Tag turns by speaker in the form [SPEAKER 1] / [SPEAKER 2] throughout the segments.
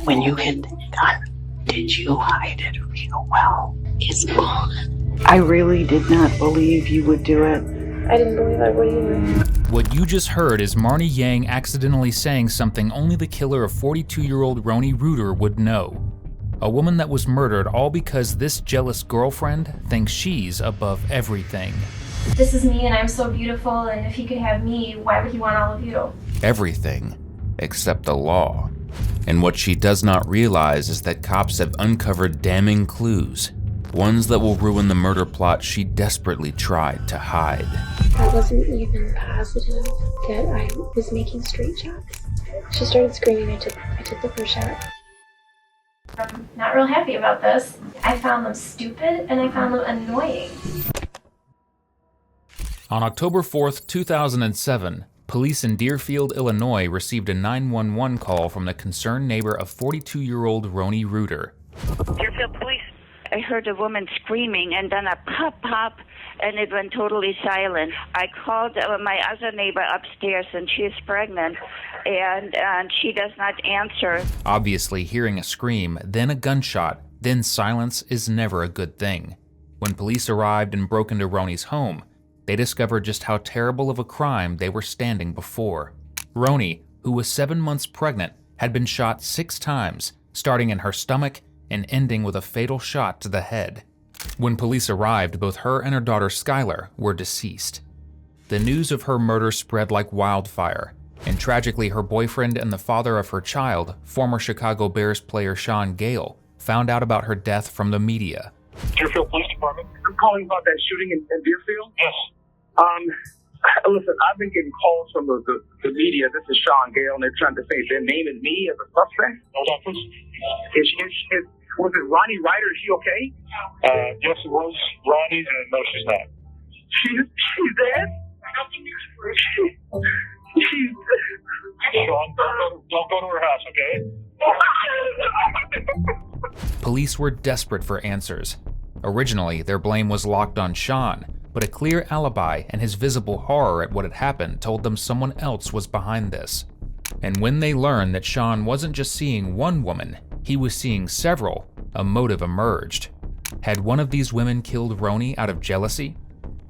[SPEAKER 1] When you hit the gun, did you hide it real well? It's gone. I really did not believe you would do it.
[SPEAKER 2] I didn't believe I would either.
[SPEAKER 3] What you just heard is Marne Yang accidentally saying something only the killer of 42-year-old Ron Rutder would know. A woman that was murdered all because this jealous girlfriend thinks she's above everything.
[SPEAKER 2] This is me and I'm so beautiful, and if he could have me, why would he want all of you?
[SPEAKER 3] Everything except the law. And what she does not realize is that cops have uncovered damning clues, ones that will ruin the murder plot she desperately tried to hide.
[SPEAKER 2] I wasn't even positive that I was making straight shots. She started screaming. I took the first shot. I'm not real happy about this. I found them stupid and I found them annoying.
[SPEAKER 3] On October 4th, 2007, police in Deerfield, Illinois received a 911 call from the concerned neighbor of 42-year-old Ron Rutder.
[SPEAKER 4] Deerfield Police. I heard a woman screaming and then a pop, pop, and it went totally silent. I called my other neighbor upstairs, and she is pregnant, and she does not answer.
[SPEAKER 3] Obviously, hearing a scream, then a gunshot, then silence is never a good thing. When police arrived and broke into Ronnie's home, they discovered just how terrible of a crime they were standing before. Ronnie, who was 7 months pregnant, had been shot 6 times, starting in her stomach and ending with a fatal shot to the head. When police arrived, both her and her daughter Skylar were deceased. The news of her murder spread like wildfire, and tragically her boyfriend and the father of her child, former Chicago Bears player Shawn Gail, found out about her death from the media.
[SPEAKER 5] Deerfield Police Department. I'm calling about that shooting in Deerfield. Yes. Listen, I've been getting calls from the media. This is Shawn Gail, and they're trying to say they're naming me as a suspect.
[SPEAKER 6] Hold on, please.
[SPEAKER 5] Was it Ronnie Rutder? Is she okay?
[SPEAKER 6] Yes, it was Ronnie, and no, she's not.
[SPEAKER 5] She's dead? She's
[SPEAKER 6] Shawn, don't go to her house, okay?
[SPEAKER 3] Police were desperate for answers. Originally, their blame was locked on Shawn, but a clear alibi and his visible horror at what had happened told them someone else was behind this. And when they learned that Shawn wasn't just seeing one woman, he was seeing several, a motive emerged. Had one of these women killed Ronnie out of jealousy?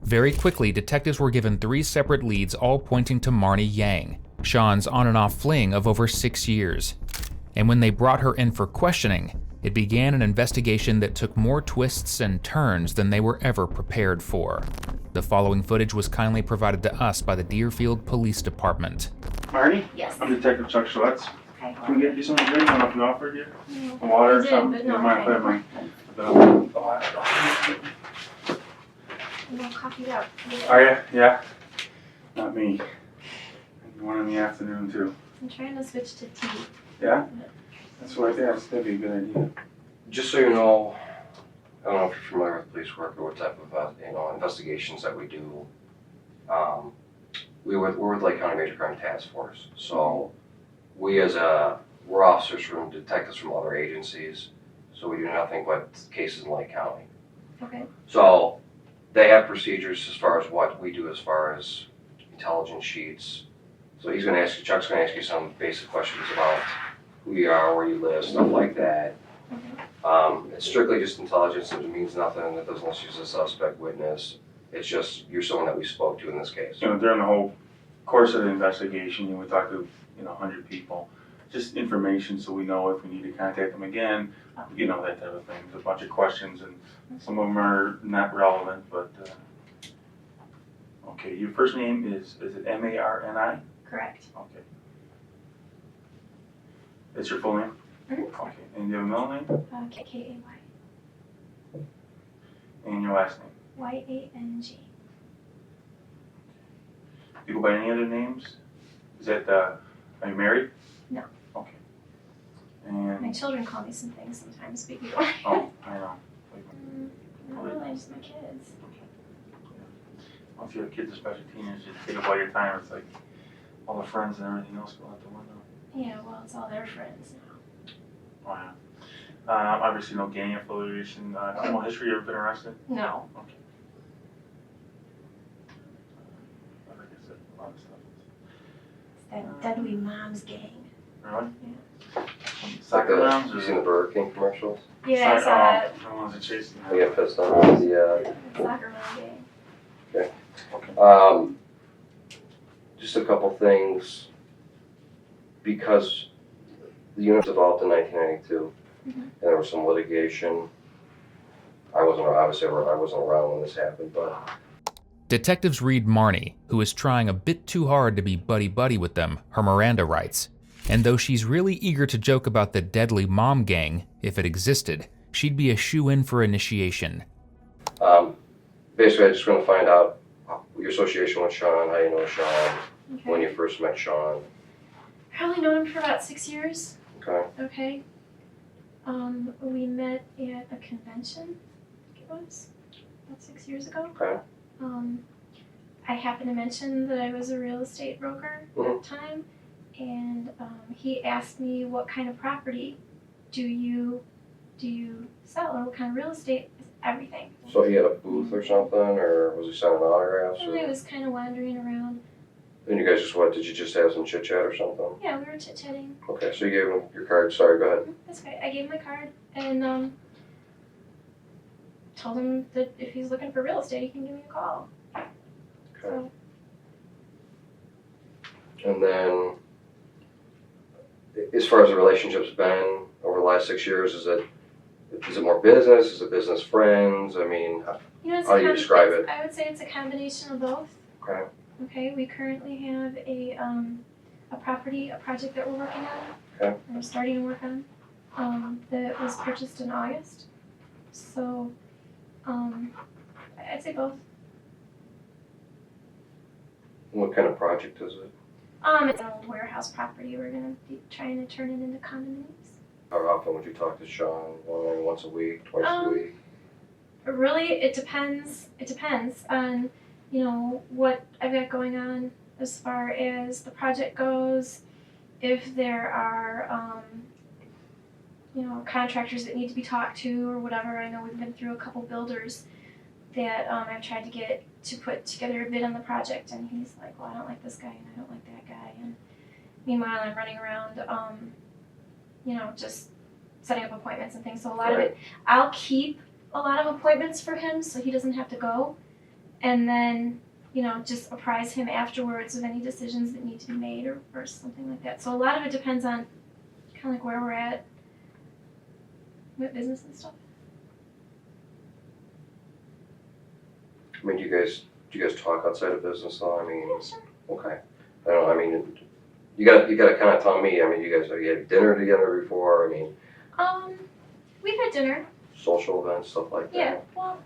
[SPEAKER 3] Very quickly, detectives were given 3 separate leads, all pointing to Marne Yang, Shawn's on and off fling of over 6 years. And when they brought her in for questioning, it began an investigation that took more twists and turns than they were ever prepared for. The following footage was kindly provided to us by the Deerfield Police Department.
[SPEAKER 7] Marne?
[SPEAKER 2] Yes.
[SPEAKER 7] I'm Detective Chuck Schultz.
[SPEAKER 2] Okay.
[SPEAKER 7] Can we get you something to drink? I don't know if you offered you.
[SPEAKER 2] No.
[SPEAKER 7] Water
[SPEAKER 2] I
[SPEAKER 7] or
[SPEAKER 2] did,
[SPEAKER 7] something?
[SPEAKER 2] but no,
[SPEAKER 7] You mind if I
[SPEAKER 2] okay.
[SPEAKER 7] have
[SPEAKER 2] I'm all coffeeed up.
[SPEAKER 7] Are you? Yeah. Not me. One in the afternoon too.
[SPEAKER 2] I'm trying to switch to tea.
[SPEAKER 7] Yeah? That's what I think. That'd be a good idea.
[SPEAKER 8] Just so you know, I don't know if you're familiar with police work or what type of investigations that we do. We're with Lake County Major Crime Task Force. So we're officers from detectives from other agencies. So we do nothing but cases in Lake County.
[SPEAKER 2] Okay.
[SPEAKER 8] So they have procedures as far as what we do as far as intelligence sheets. So Chuck's gonna ask you some basic questions about who you are, where you live, stuff like that. It's strictly just intelligence. It means nothing. It doesn't list you as a suspect witness. It's just you're someone that we spoke to in this case.
[SPEAKER 7] During the whole course of the investigation, we talked to 100 people. Just information so we know if we need to contact them again, that type of thing. There's a bunch of questions, and some of them are not relevant, but okay. Your first name is it Marni?
[SPEAKER 2] Correct.
[SPEAKER 7] Okay. That's your full name?
[SPEAKER 2] Mm-hmm.
[SPEAKER 7] Okay. And you have a middle name?
[SPEAKER 2] K-A-Y.
[SPEAKER 7] And your last name?
[SPEAKER 2] Y-A-N-G.
[SPEAKER 7] Do you go by any other names? Is that, are you married?
[SPEAKER 2] No.
[SPEAKER 7] Okay. And,
[SPEAKER 2] My children call me some things sometimes, but you.
[SPEAKER 7] oh, I know.
[SPEAKER 2] Not really, just my kids.
[SPEAKER 7] Well, if you have kids, especially teenagers, you take up all your time. It's like all the friends and everything else go out the window.
[SPEAKER 2] Yeah, well, it's all their friends now.
[SPEAKER 7] Wow. Obviously no gang affiliation. Criminal history, you ever been arrested?
[SPEAKER 2] No.
[SPEAKER 7] Okay. Like I said, a lot of stuff.
[SPEAKER 2] It's that deadly mom's gang.
[SPEAKER 7] Really?
[SPEAKER 2] Yeah.
[SPEAKER 7] Soccer moms
[SPEAKER 8] You seen the Burger King commercials?
[SPEAKER 2] Yeah, I saw that.
[SPEAKER 7] The ones that chasing
[SPEAKER 8] They get pissed off with the,
[SPEAKER 2] Soccer mom game.
[SPEAKER 8] just a couple things. Because the unit was developed in 1992, and there was some litigation. I wasn't around when this happened, but
[SPEAKER 3] Detectives read Marne, who is trying a bit too hard to be buddy-buddy with them, her Miranda rights. And though she's really eager to joke about the deadly mom gang, if it existed, she'd be a shoo-in for initiation.
[SPEAKER 8] basically I just want to find out your association with Shawn, how you know Shawn,
[SPEAKER 2] Okay.
[SPEAKER 8] when you first met Shawn.
[SPEAKER 2] Probably known him for about 6 years.
[SPEAKER 8] Okay.
[SPEAKER 2] Okay. We met at a convention, I think it was, about 6 years ago.
[SPEAKER 8] Okay.
[SPEAKER 2] I happened to mention that I was a real estate broker at the time, and he asked me, what kind of property do you sell, or what kind of real estate? Everything.
[SPEAKER 8] So he had a booth or something, or was he selling autographs?
[SPEAKER 2] And I was kind of wandering around.
[SPEAKER 8] And you guys did you just have some chit chat or something?
[SPEAKER 2] Yeah, we were chit-chatting.
[SPEAKER 8] Okay, so you gave him your card. Sorry, go ahead.
[SPEAKER 2] That's right. I gave him my card and told him that if he's looking for real estate, he can give me a call.
[SPEAKER 8] Okay.
[SPEAKER 2] So,
[SPEAKER 8] And then, as far as the relationship's been over the last 6 years, is it more business? Is it business friends? I mean,
[SPEAKER 2] it's
[SPEAKER 8] how do you describe it?
[SPEAKER 2] I would say it's a combination of both.
[SPEAKER 8] Okay.
[SPEAKER 2] Okay, we currently have a project that we're working on.
[SPEAKER 8] Okay.
[SPEAKER 2] And we're starting to work on, that was purchased in August. So, I'd say both.
[SPEAKER 8] What kind of project is it?
[SPEAKER 2] It's an old warehouse property. We're gonna be trying to turn it into condominiums.
[SPEAKER 8] How often would you talk to Shawn? Once a week, twice a week?
[SPEAKER 2] Really, it depends. It depends on, what I've got going on as far as the project goes. If there are, contractors that need to be talked to or whatever. I know we've been through a couple builders that I've tried to get to put together a bid on the project, and he's like, well, I don't like this guy and I don't like that guy. And meanwhile, I'm running around, just setting up appointments and things. So a lot of it, I'll keep a lot of appointments for him so he doesn't have to go. And then, just apprise him afterwards of any decisions that need to be made or something like that. So a lot of it depends on kind of like where we're at with business and stuff.
[SPEAKER 8] I mean, do you guys talk outside of business though? I mean,
[SPEAKER 2] Yeah, sure.
[SPEAKER 8] okay. I don't know, I mean, you gotta kind of tell me, I mean, have you had dinner together before? I mean,
[SPEAKER 2] We've had dinner.
[SPEAKER 8] social events, stuff like that?
[SPEAKER 2] Yeah, well,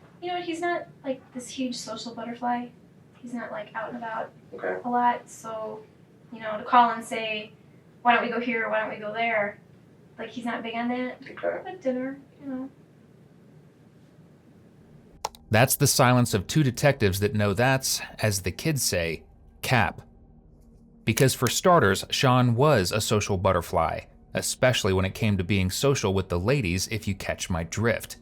[SPEAKER 2] he's not like this huge social butterfly. He's not like out and about
[SPEAKER 8] Okay.
[SPEAKER 2] a lot. So, to call and say, why don't we go here or why don't we go there? Like, he's not big on that.
[SPEAKER 8] Okay.
[SPEAKER 2] But dinner,
[SPEAKER 3] That's the silence of two detectives that know that's, as the kids say, cap. Because for starters, Shawn was a social butterfly, especially when it came to being social with the ladies, if you catch my drift.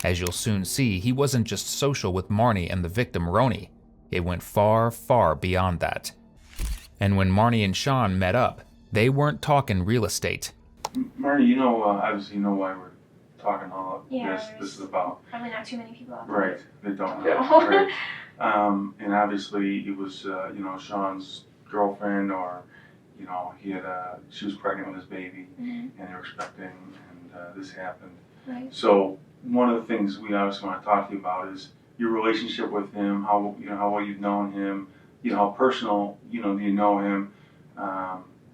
[SPEAKER 3] As you'll soon see, he wasn't just social with Marne and the victim Roni. It went far, far beyond that. And when Marne and Shawn met up, they weren't talking real estate.
[SPEAKER 7] Marne, obviously you know why we're talking all
[SPEAKER 2] Yeah,
[SPEAKER 7] this is about.
[SPEAKER 2] probably not too many people out there.
[SPEAKER 7] Right, they don't know.
[SPEAKER 8] Yeah.
[SPEAKER 7] Right. And obviously it was, Shawn's girlfriend, or, she was pregnant with his baby,
[SPEAKER 2] Mhm.
[SPEAKER 7] and they were expecting, and this happened.
[SPEAKER 2] Right.
[SPEAKER 7] So one of the things we obviously want to talk to you about is your relationship with him, how well you've known him, how personal, do you know him.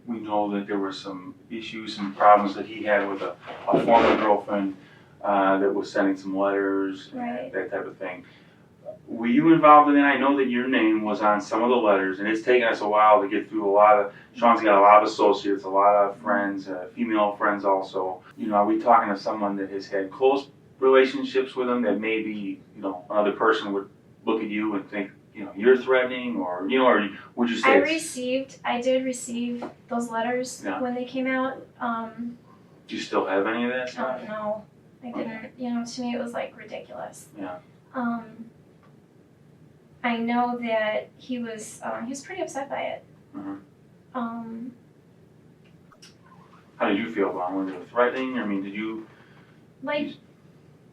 [SPEAKER 7] We know that there were some issues and problems that he had with a former girlfriend that was sending some letters,
[SPEAKER 2] Right.
[SPEAKER 7] and that type of thing. Were you involved in that? I know that your name was on some of the letters, and it's taken us a while to get through a lot of. Shawn's got a lot of associates, a lot of friends, female friends also. Are we talking to someone that has had close relationships with him that maybe, another person would look at you and think, you're threatening, or would you say
[SPEAKER 2] I did receive those letters
[SPEAKER 7] Yeah.
[SPEAKER 2] when they came out.
[SPEAKER 7] do you still have any of that stuff?
[SPEAKER 2] No, I didn't. To me it was like ridiculous.
[SPEAKER 7] Yeah.
[SPEAKER 2] I know that he was pretty upset by it.
[SPEAKER 7] Mhm.
[SPEAKER 2] Um,
[SPEAKER 7] How did you feel about them? Were they threatening? I mean, did you?
[SPEAKER 2] Like,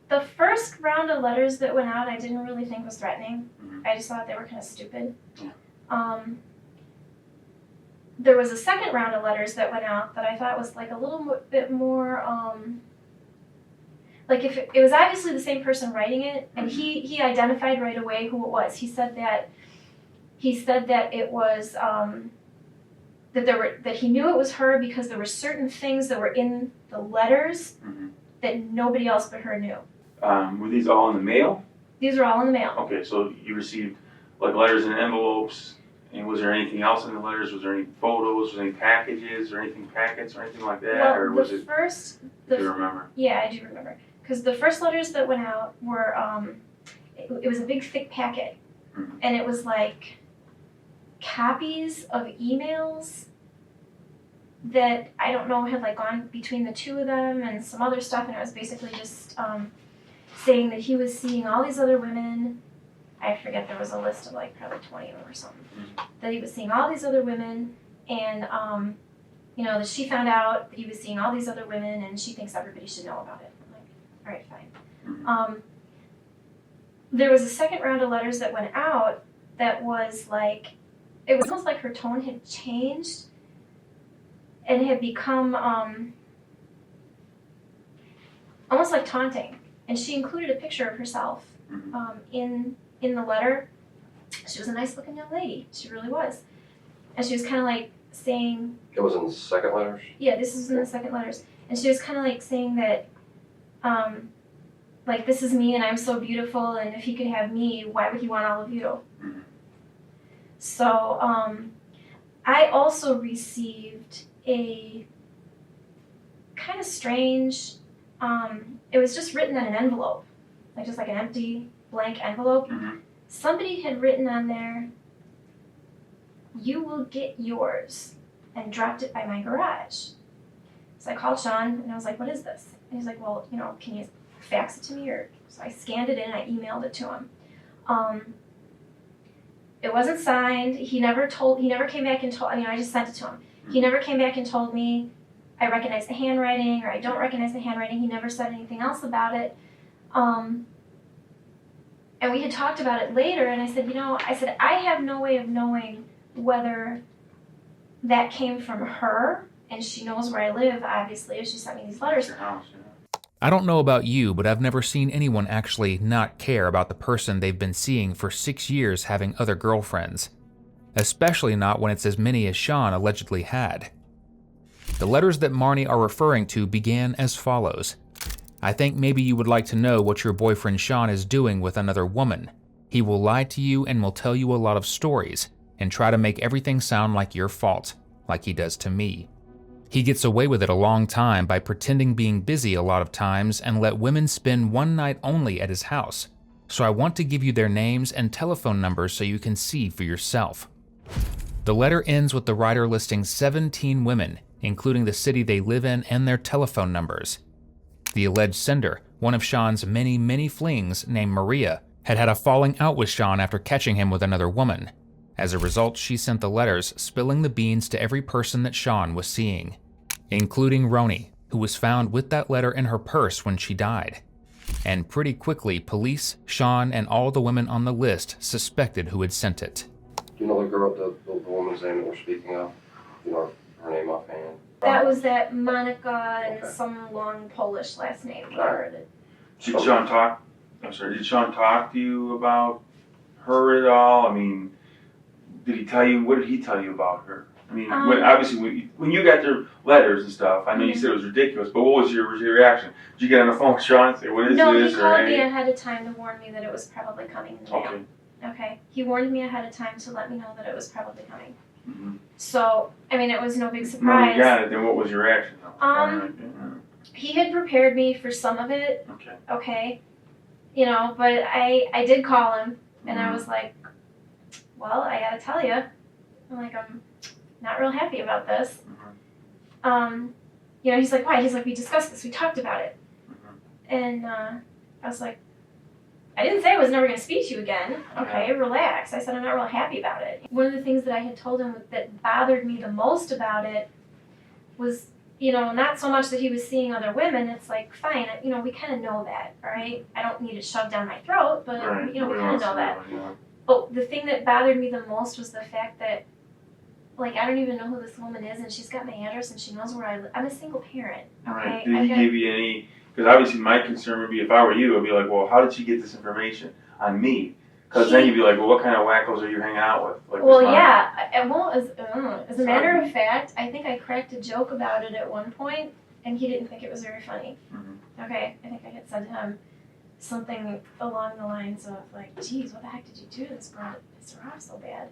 [SPEAKER 2] the first round of letters that went out, I didn't really think was threatening.
[SPEAKER 7] Mhm.
[SPEAKER 2] I just thought they were kind of stupid.
[SPEAKER 7] Yeah.
[SPEAKER 2] There was a second round of letters that went out that I thought was like a little bit more, like if it was obviously the same person writing it, and he identified right away who it was. He said that it was that he knew it was her because there were certain things that were in the letters that nobody else but her knew.
[SPEAKER 7] Were these all in the mail?
[SPEAKER 2] These were all in the mail.
[SPEAKER 7] Okay, so you received like letters in envelopes, and was there anything else in the letters? Was there any photos? Was there any packages or anything packets or anything like that?
[SPEAKER 2] Well,
[SPEAKER 7] or was it?
[SPEAKER 2] Do
[SPEAKER 7] you remember?
[SPEAKER 2] Yeah, I do remember. Because the first letters that went out were, it was a big thick packet, and it was like copies of emails that I don't know had like gone between the two of them and some other stuff, and it was basically just saying that he was seeing all these other women. I forget, there was a list of like probably 20 of them or something. That he was seeing all these other women, and you know, that she found out that he was seeing all these other women, and she thinks everybody should know about it. I'm like, all right, fine. There was a second round of letters that went out that was like, it was almost like her tone had changed and had become almost like taunting. And she included a picture of herself in the letter. She was a nice looking young lady. She really was. And she was kind of like saying...
[SPEAKER 8] It was in the second letters?
[SPEAKER 2] Yeah, this is in the second letters. And she was kind of like saying that, like, this is me and I'm so beautiful, and if he could have me, why would he want all of you? So, I also received a kind of strange, it was just written in an envelope, like just like an empty blank envelope. Somebody had written on there, "You will get yours," and dropped it by my garage. So I called Shawn and I was like, "What is this?" And he's like, "Well, you know, can you fax it to me?" Or so I scanned it in and I emailed it to him. It wasn't signed. He never came back and told, I just sent it to him. He never came back and told me I recognize the handwriting or I don't recognize the handwriting. He never said anything else about it. And we had talked about it later, and I said, I have no way of knowing whether that came from her, and she knows where I live, obviously, if she sent me these letters.
[SPEAKER 7] Your house, yeah.
[SPEAKER 3] I don't know about you, but I've never seen anyone actually not care about the person they've been seeing for 6 years having other girlfriends. Especially not when it's as many as Shawn allegedly had. The letters that Marne are referring to began as follows. "I think maybe you would like to know what your boyfriend Shawn is doing with another woman. He will lie to you and will tell you a lot of stories and try to make everything sound like your fault, like he does to me. He gets away with it a long time by pretending being busy a lot of times and let women spend one night only at his house. So I want to give you their names and telephone numbers so you can see for yourself." The letter ends with the writer listing 17 women, including the city they live in and their telephone numbers. The alleged sender, one of Shawn's many, many flings named Maria, had had a falling out with Shawn after catching him with another woman. As a result, she sent the letters, spilling the beans to every person that Shawn was seeing, including Roni, who was found with that letter in her purse when she died. And pretty quickly, police, Shawn, and all the women on the list suspected who had sent it.
[SPEAKER 8] Do you know the girl, the woman's name that we're speaking of? You know her name offhand?
[SPEAKER 2] That was that Monica and some long Polish last name.
[SPEAKER 7] Did Shawn talk? Did Shawn talk to you about her at all? I mean, did he tell you? What did he tell you about her? I mean, when you got their letters and stuff, I know you said it was ridiculous, but what was your reaction? Did you get on the phone with Shawn and say, "What is
[SPEAKER 2] No,
[SPEAKER 7] this?"
[SPEAKER 2] he called me ahead of time to warn me that it was probably coming in the mail.
[SPEAKER 7] Okay.
[SPEAKER 2] Okay. He warned me ahead of time to let me know that it was probably coming. So, I mean, it was no big surprise.
[SPEAKER 7] No, you got it. Then what was your reaction?
[SPEAKER 2] He had prepared me for some of it.
[SPEAKER 7] Okay.
[SPEAKER 2] Okay. You know, but I did call him, and I was like, "Well, I gotta tell you, I'm not real happy about this." You know, he's like, "Why?" He's like, "We discussed this. We talked about it." And I was like, "I didn't say I was never going to speak to you again. Okay, relax." I said, "I'm not real happy about it." One of the things that I had told him that bothered me the most about it was not so much that he was seeing other women. It's like, fine, we kind of know that, all right? I don't need it shoved down my throat, but,
[SPEAKER 7] Right.
[SPEAKER 2] we kind of know that.
[SPEAKER 7] Yeah.
[SPEAKER 2] But the thing that bothered me the most was the fact that, like, I don't even know who this woman is, and she's got my address, and she knows where I live. I'm a single parent, okay?
[SPEAKER 7] Right. Did he give you any? Because obviously my concern would be, if I were you, I'd be like, well, how did she get this information on me? Because then you'd be like, well, what kind of wackos are you hanging out with? Like,
[SPEAKER 2] well, yeah. As a matter of fact, I think I cracked a joke about it at one point, and he didn't think it was very funny.
[SPEAKER 7] Mm-hmm.
[SPEAKER 2] Okay, I think I had said to him something along the lines of, like, geez, what the heck did you do to this girl that pissed her off so bad?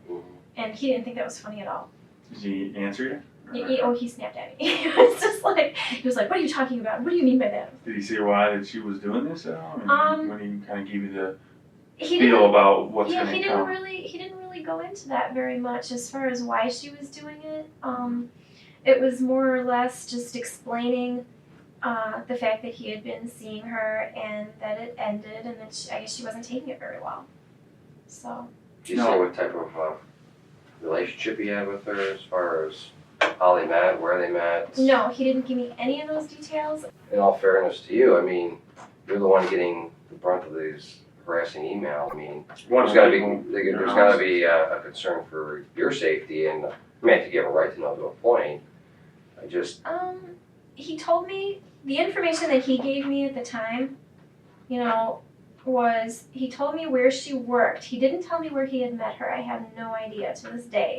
[SPEAKER 2] And he didn't think that was funny at all.
[SPEAKER 7] Did he answer you?
[SPEAKER 2] He snapped at me. He was like, what are you talking about? What do you mean by that?
[SPEAKER 7] Did he say why that she was doing this at all? I mean, when he kind of gave you the
[SPEAKER 2] He
[SPEAKER 7] feel about what's
[SPEAKER 2] yeah,
[SPEAKER 7] going to
[SPEAKER 2] he
[SPEAKER 7] come.
[SPEAKER 2] he didn't really go into that very much as far as why she was doing it. It was more or less just explaining the fact that he had been seeing her and that it ended, and that I guess she wasn't taking it very well. So.
[SPEAKER 8] Do you say what type of relationship he had with her, as far as how they met, where they met?
[SPEAKER 2] No, he didn't give me any of those details.
[SPEAKER 8] In all fairness to you, I mean, you're the one getting the brunt of these harassing emails. I mean, there's got to be a concern for your safety, and I think you have a right to know to a point.
[SPEAKER 2] He told me the information that he gave me at the time, was he told me where she worked. He didn't tell me where he had met her. I have no idea to this day.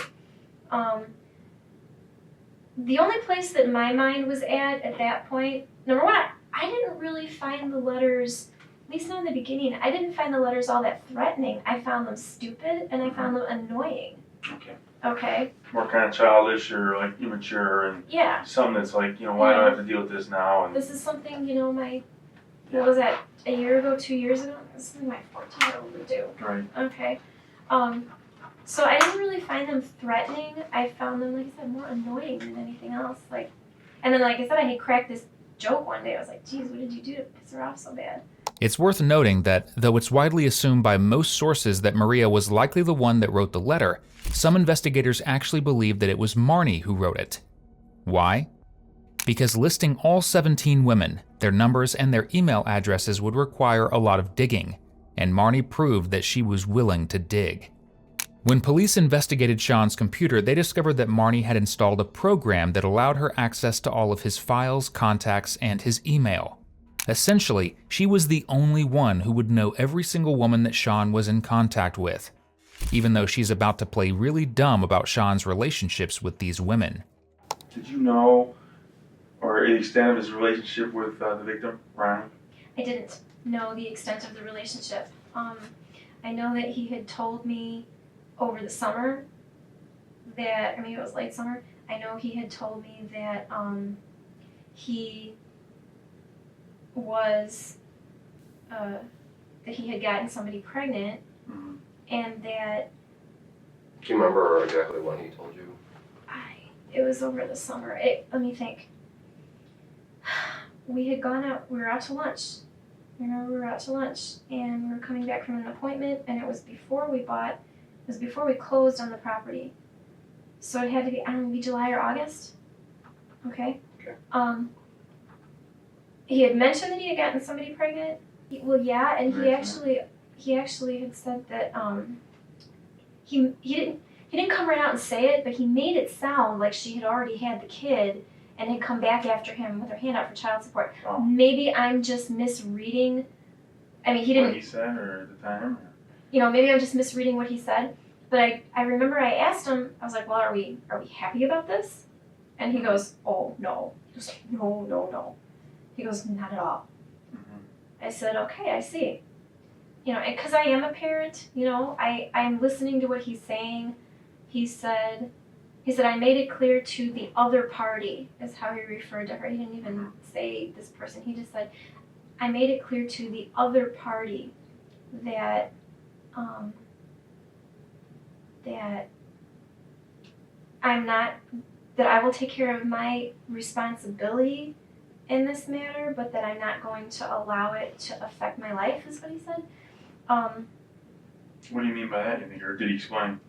[SPEAKER 2] The only place that my mind was at that point, number one, I didn't really find the letters, at least not in the beginning, I didn't find the letters all that threatening. I found them stupid, and I found them annoying. Okay?
[SPEAKER 7] More kind of childish or like immature, and
[SPEAKER 2] Yeah.
[SPEAKER 7] something that's like, why do I have to deal with this now? And
[SPEAKER 2] This is something, what was that, a year ago, 2 years ago? This is something my 14-year-old would do.
[SPEAKER 7] right.
[SPEAKER 2] Okay. So I didn't really find them threatening. I found them, like I said, more annoying than anything else. And then, like I said, I had cracked this joke one day. I was like, geez, what did you do to piss her off so bad?
[SPEAKER 3] It's worth noting that, though it's widely assumed by most sources that Maria was likely the one that wrote the letter, some investigators actually believe that it was Marne who wrote it. Why? Because listing all 17 women, their numbers, and their email addresses would require a lot of digging, and Marne proved that she was willing to dig. When police investigated Shawn's computer, they discovered that Marne had installed a program that allowed her access to all of his files, contacts, and his email. Essentially, she was the only one who would know every single woman that Shawn was in contact with, even though she's about to play really dumb about Shawn's relationships with these women.
[SPEAKER 7] Did you know, or the extent of his relationship with the victim, Ryan?
[SPEAKER 2] I didn't know the extent of the relationship. I know that he had told me over the summer that, it was late summer, I know he had told me that he was, that he had gotten somebody pregnant,
[SPEAKER 7] Mm-hmm.
[SPEAKER 2] and that...
[SPEAKER 8] Do you remember exactly when he told you?
[SPEAKER 2] It was over the summer. Let me think. We had gone out, we were out to lunch. I remember we were out to lunch, and we were coming back from an appointment, and it was before we closed on the property. So it had to be, maybe July or August. Okay?
[SPEAKER 8] Okay.
[SPEAKER 2] He had mentioned that he had gotten somebody pregnant. Yeah, and he actually had said that, he didn't come right out and say it, but he made it sound like she had already had the kid and had come back after him with her hand out for child support.
[SPEAKER 7] Oh.
[SPEAKER 2] Maybe I'm just misreading. He didn't.
[SPEAKER 7] What he said, or at the time?
[SPEAKER 2] Maybe I'm just misreading what he said. But I remember I asked him. I was like, "Well, are we happy about this?" And he goes, "Oh no." He was like, "No." He goes, "Not at all."
[SPEAKER 7] Mm-hmm.
[SPEAKER 2] I said, "Okay, I see." Because I am a parent. I'm listening to what he's saying. He said, I made it clear to the other party, is how he referred to her. He didn't even say this person. He just said, I made it clear to the other party that, that I will take care of my responsibility in this matter, but that I'm not going to allow it to affect my life, is what he said.
[SPEAKER 7] What do you mean by that, or did he explain?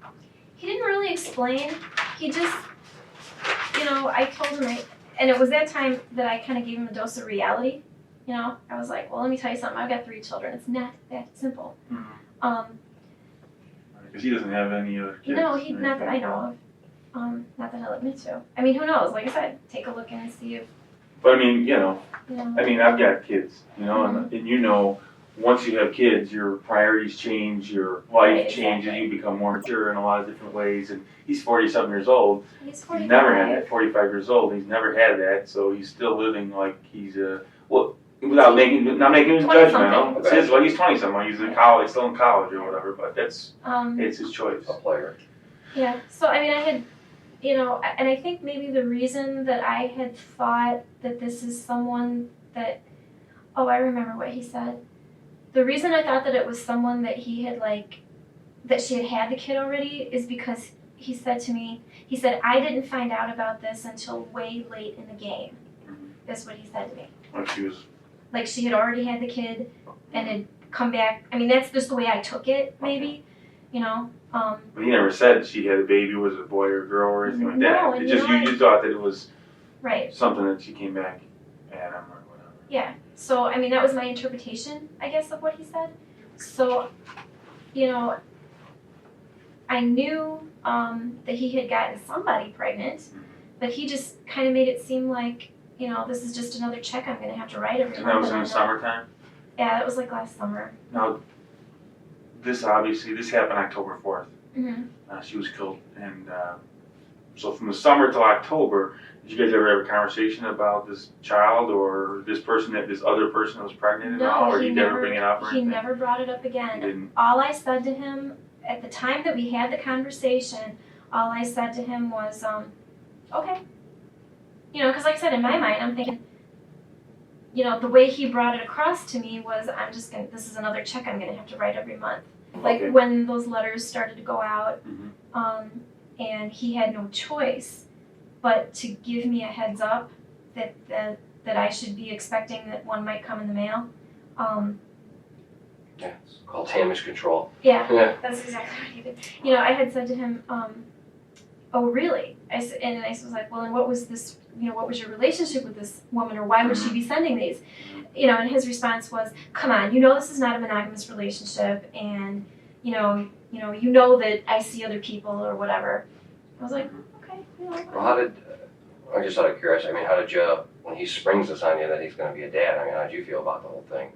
[SPEAKER 2] He didn't really explain. He just, I told him, and it was that time that I kind of gave him a dose of reality. You know, I was like, well, let me tell you something. I've got 3 children. It's not that simple.
[SPEAKER 7] Because he doesn't have any other kids.
[SPEAKER 2] No, not that I know of. Not that I'll admit to. I mean, who knows? Like I said, take a look and see if.
[SPEAKER 7] But I mean, you know,
[SPEAKER 2] Yeah.
[SPEAKER 7] I mean, I've got kids, you know, and you know, once you have kids, your priorities change, your life
[SPEAKER 2] Right,
[SPEAKER 7] changes,
[SPEAKER 2] exactly.
[SPEAKER 7] you become more mature in a lot of different ways. And he's 47 years old.
[SPEAKER 2] He's
[SPEAKER 7] He's
[SPEAKER 2] 45.
[SPEAKER 7] never had that. 45 years old. He's never had that, so he's still living like he's without not making a
[SPEAKER 2] 20-something.
[SPEAKER 7] judgment. It's his. Well, he's 20-something. He's in college, still in college or whatever. But it's his choice.
[SPEAKER 8] A player.
[SPEAKER 2] Yeah. So I mean, I had, you know, and I think maybe the reason that I had thought that this is someone that, oh, I remember what he said. The reason I thought that it was someone that he had that she had the kid already is because he said to me, he said, I didn't find out about this until way late in the game. That's what he said to me.
[SPEAKER 7] Like she was.
[SPEAKER 2] Like she had already had the kid and had come back. I mean, that's just the way I took it, maybe, you know.
[SPEAKER 7] But he never said she had a baby, was it a boy or a girl or anything like
[SPEAKER 2] No,
[SPEAKER 7] that.
[SPEAKER 2] and
[SPEAKER 7] It just
[SPEAKER 2] you know
[SPEAKER 7] you thought that it was
[SPEAKER 2] right.
[SPEAKER 7] something that she came back at him or whatever.
[SPEAKER 2] Yeah. So, I mean, that was my interpretation, I guess, of what he said. So, you know, I knew that he had gotten somebody pregnant, but he just kind of made it seem like, you know, this is just another check I'm going to have to write every
[SPEAKER 7] And
[SPEAKER 2] month.
[SPEAKER 7] that was in
[SPEAKER 2] I'm
[SPEAKER 7] the
[SPEAKER 2] not-
[SPEAKER 7] summertime?
[SPEAKER 2] Yeah, that was like last summer.
[SPEAKER 7] Now, this happened October 4th.
[SPEAKER 2] Mm-hmm.
[SPEAKER 7] She was killed. And so from the summer till October, did you guys ever have a conversation about this child or this other person that was pregnant at all? Or
[SPEAKER 2] he
[SPEAKER 7] did he never bring it up or
[SPEAKER 2] He
[SPEAKER 7] anything?
[SPEAKER 2] never brought it up
[SPEAKER 7] He
[SPEAKER 2] again.
[SPEAKER 7] didn't.
[SPEAKER 2] All I said to him at the time that we had the conversation, all I said to him was, okay. You know, because like I said, in my mind, I'm thinking, you know, the way he brought it across to me was, this is another check I'm going to have to write every month. Like
[SPEAKER 7] Okay.
[SPEAKER 2] when those letters started to go out,
[SPEAKER 7] Mhm.
[SPEAKER 2] and he had no choice but to give me a heads up that I should be expecting that one might come in the mail.
[SPEAKER 8] Yeah, it's called damage control.
[SPEAKER 2] Yeah,
[SPEAKER 8] Yeah.
[SPEAKER 2] that's exactly what he did. You know, I had said to him, oh really? I was like, well, and what was this, you know, what was your relationship with this woman, or why would she be sending these? You know, and his response was, come on, you know this is not a monogamous relationship, and you know that I see other people or whatever. I was like, okay, you know.
[SPEAKER 8] Well, how did, I just out of curiosity, I mean, how did you, when he springs this on you that he's going to be a dad, I mean, how did you feel about the whole thing?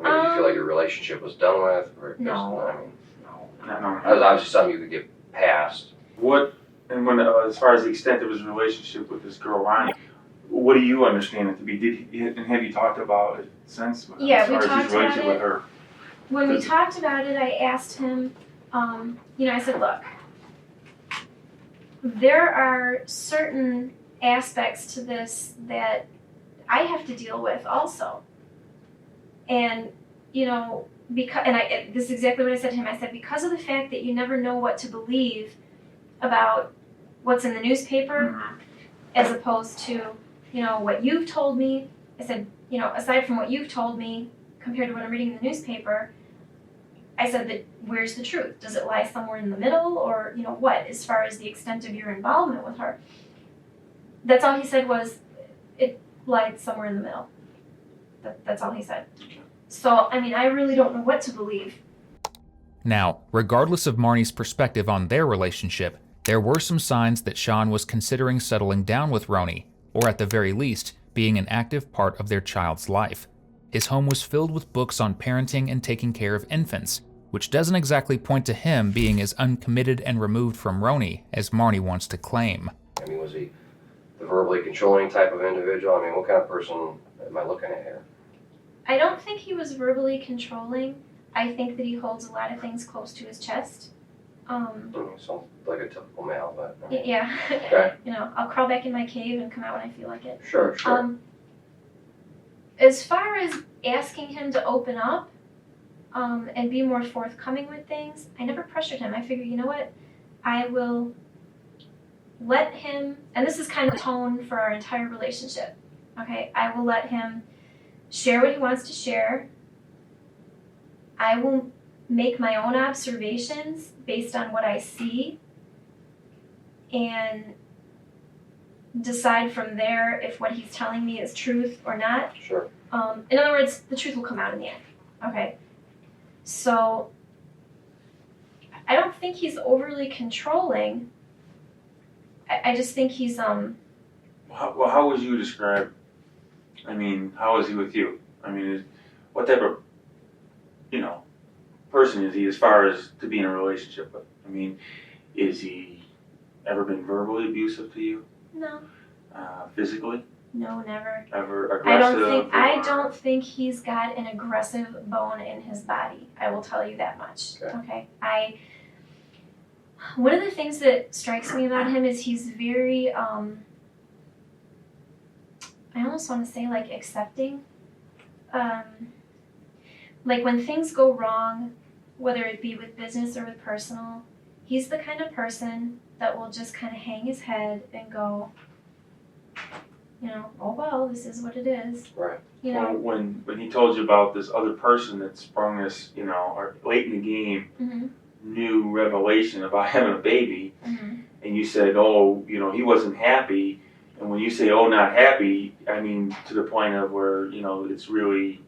[SPEAKER 8] I mean, did you feel like your relationship was done with? Or just,
[SPEAKER 2] No.
[SPEAKER 8] I mean,
[SPEAKER 7] No.
[SPEAKER 8] that was obviously something you could get past.
[SPEAKER 7] As far as the extent of his relationship with this girl, Ronnie, what do you understand it to be? And have you talked about it since?
[SPEAKER 2] Yeah,
[SPEAKER 7] as
[SPEAKER 2] we
[SPEAKER 7] far as
[SPEAKER 2] talked
[SPEAKER 7] his relationship
[SPEAKER 2] about
[SPEAKER 7] with her?
[SPEAKER 2] When we talked about it, I asked him, you know, I said, look, there are certain aspects to this that I have to deal with also. And, you know, this is exactly what I said to him. I said, because of the fact that you never know what to believe about what's in the newspaper, as opposed to, you know, what you've told me. I said, you know, aside from what you've told me compared to what I'm reading in the newspaper, I said that where's the truth? Does it lie somewhere in the middle, or, you know, what, as far as the extent of your involvement with her? That's all he said was, it lied somewhere in the middle. That's all he said. So, I mean, I really don't know what to believe.
[SPEAKER 3] Now, regardless of Marnie's perspective on their relationship, there were some signs that Shawn was considering settling down with Roni, or at the very least, being an active part of their child's life. His home was filled with books on parenting and taking care of infants, which doesn't exactly point to him being as uncommitted and removed from Roni as Marnie wants to claim.
[SPEAKER 8] I mean, was he the verbally controlling type of individual? I mean, what kind of person am I looking at here?
[SPEAKER 2] I don't think he was verbally controlling. I think that he holds a lot of things close to his chest.
[SPEAKER 8] Sounds like a typical male, but... I mean,
[SPEAKER 2] Yeah.
[SPEAKER 8] Okay.
[SPEAKER 2] You know, I'll crawl back in my cave and come out when I feel like it.
[SPEAKER 8] Sure.
[SPEAKER 2] As far as asking him to open up and be more forthcoming with things, I never pressured him. I figured, you know what, I will let him, and this is kind of the tone for our entire relationship, okay? I will let him share what he wants to share. I will make my own observations based on what I see, and decide from there if what he's telling me is truth or not.
[SPEAKER 8] Sure.
[SPEAKER 2] In other words, the truth will come out in the end. Okay. So I don't think he's overly controlling. I just think he's
[SPEAKER 7] Well, how would you describe? I mean, how is he with you? I mean, what type of person is he as far as to be in a relationship with? I mean, is he ever been verbally abusive to you?
[SPEAKER 2] No.
[SPEAKER 7] Physically?
[SPEAKER 2] No, never.
[SPEAKER 7] Ever aggressive?
[SPEAKER 2] I don't think he's got an aggressive bone in his body. I will tell you that much. Okay. One of the things that strikes me about him is he's very I almost want to say like accepting. Like when things go wrong, whether it be with business or with personal, he's the kind of person that will just kind of hang his head and go, oh well, this is what it is.
[SPEAKER 8] Right.
[SPEAKER 7] Well, when he told you about this other person that sprung this, or late in the game,
[SPEAKER 2] Mm-hmm.
[SPEAKER 7] new revelation about having a baby,
[SPEAKER 2] Mm-hmm.
[SPEAKER 7] and you said, oh, he wasn't happy, and when you say, oh, not happy, I mean to the point of where, it's really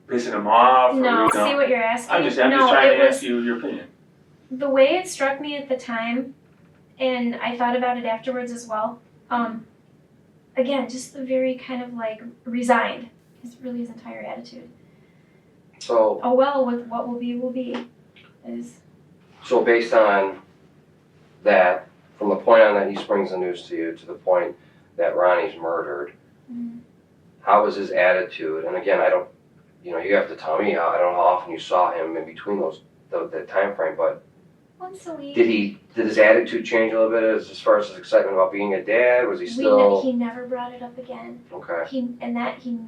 [SPEAKER 7] pissing him off.
[SPEAKER 2] No,
[SPEAKER 7] or,
[SPEAKER 2] see what you're asking?
[SPEAKER 7] I'm just trying to ask you your opinion.
[SPEAKER 2] The way it struck me at the time, and I thought about it afterwards as well, again, just the very kind of like resigned, is really his entire attitude.
[SPEAKER 8] So,
[SPEAKER 2] oh well, with what will be, is.
[SPEAKER 8] So based on that, from the point on that he springs the news to you to the point that Ronnie's murdered,
[SPEAKER 2] Mm-hmm.
[SPEAKER 8] how was his attitude? And again, I don't, you have to tell me. I don't know how often you saw him in between that time frame, but
[SPEAKER 2] Once a week.
[SPEAKER 8] did his attitude change a little bit as far as his excitement about being a dad? Was he still?
[SPEAKER 2] He never brought it up again.
[SPEAKER 8] Okay.
[SPEAKER 2] He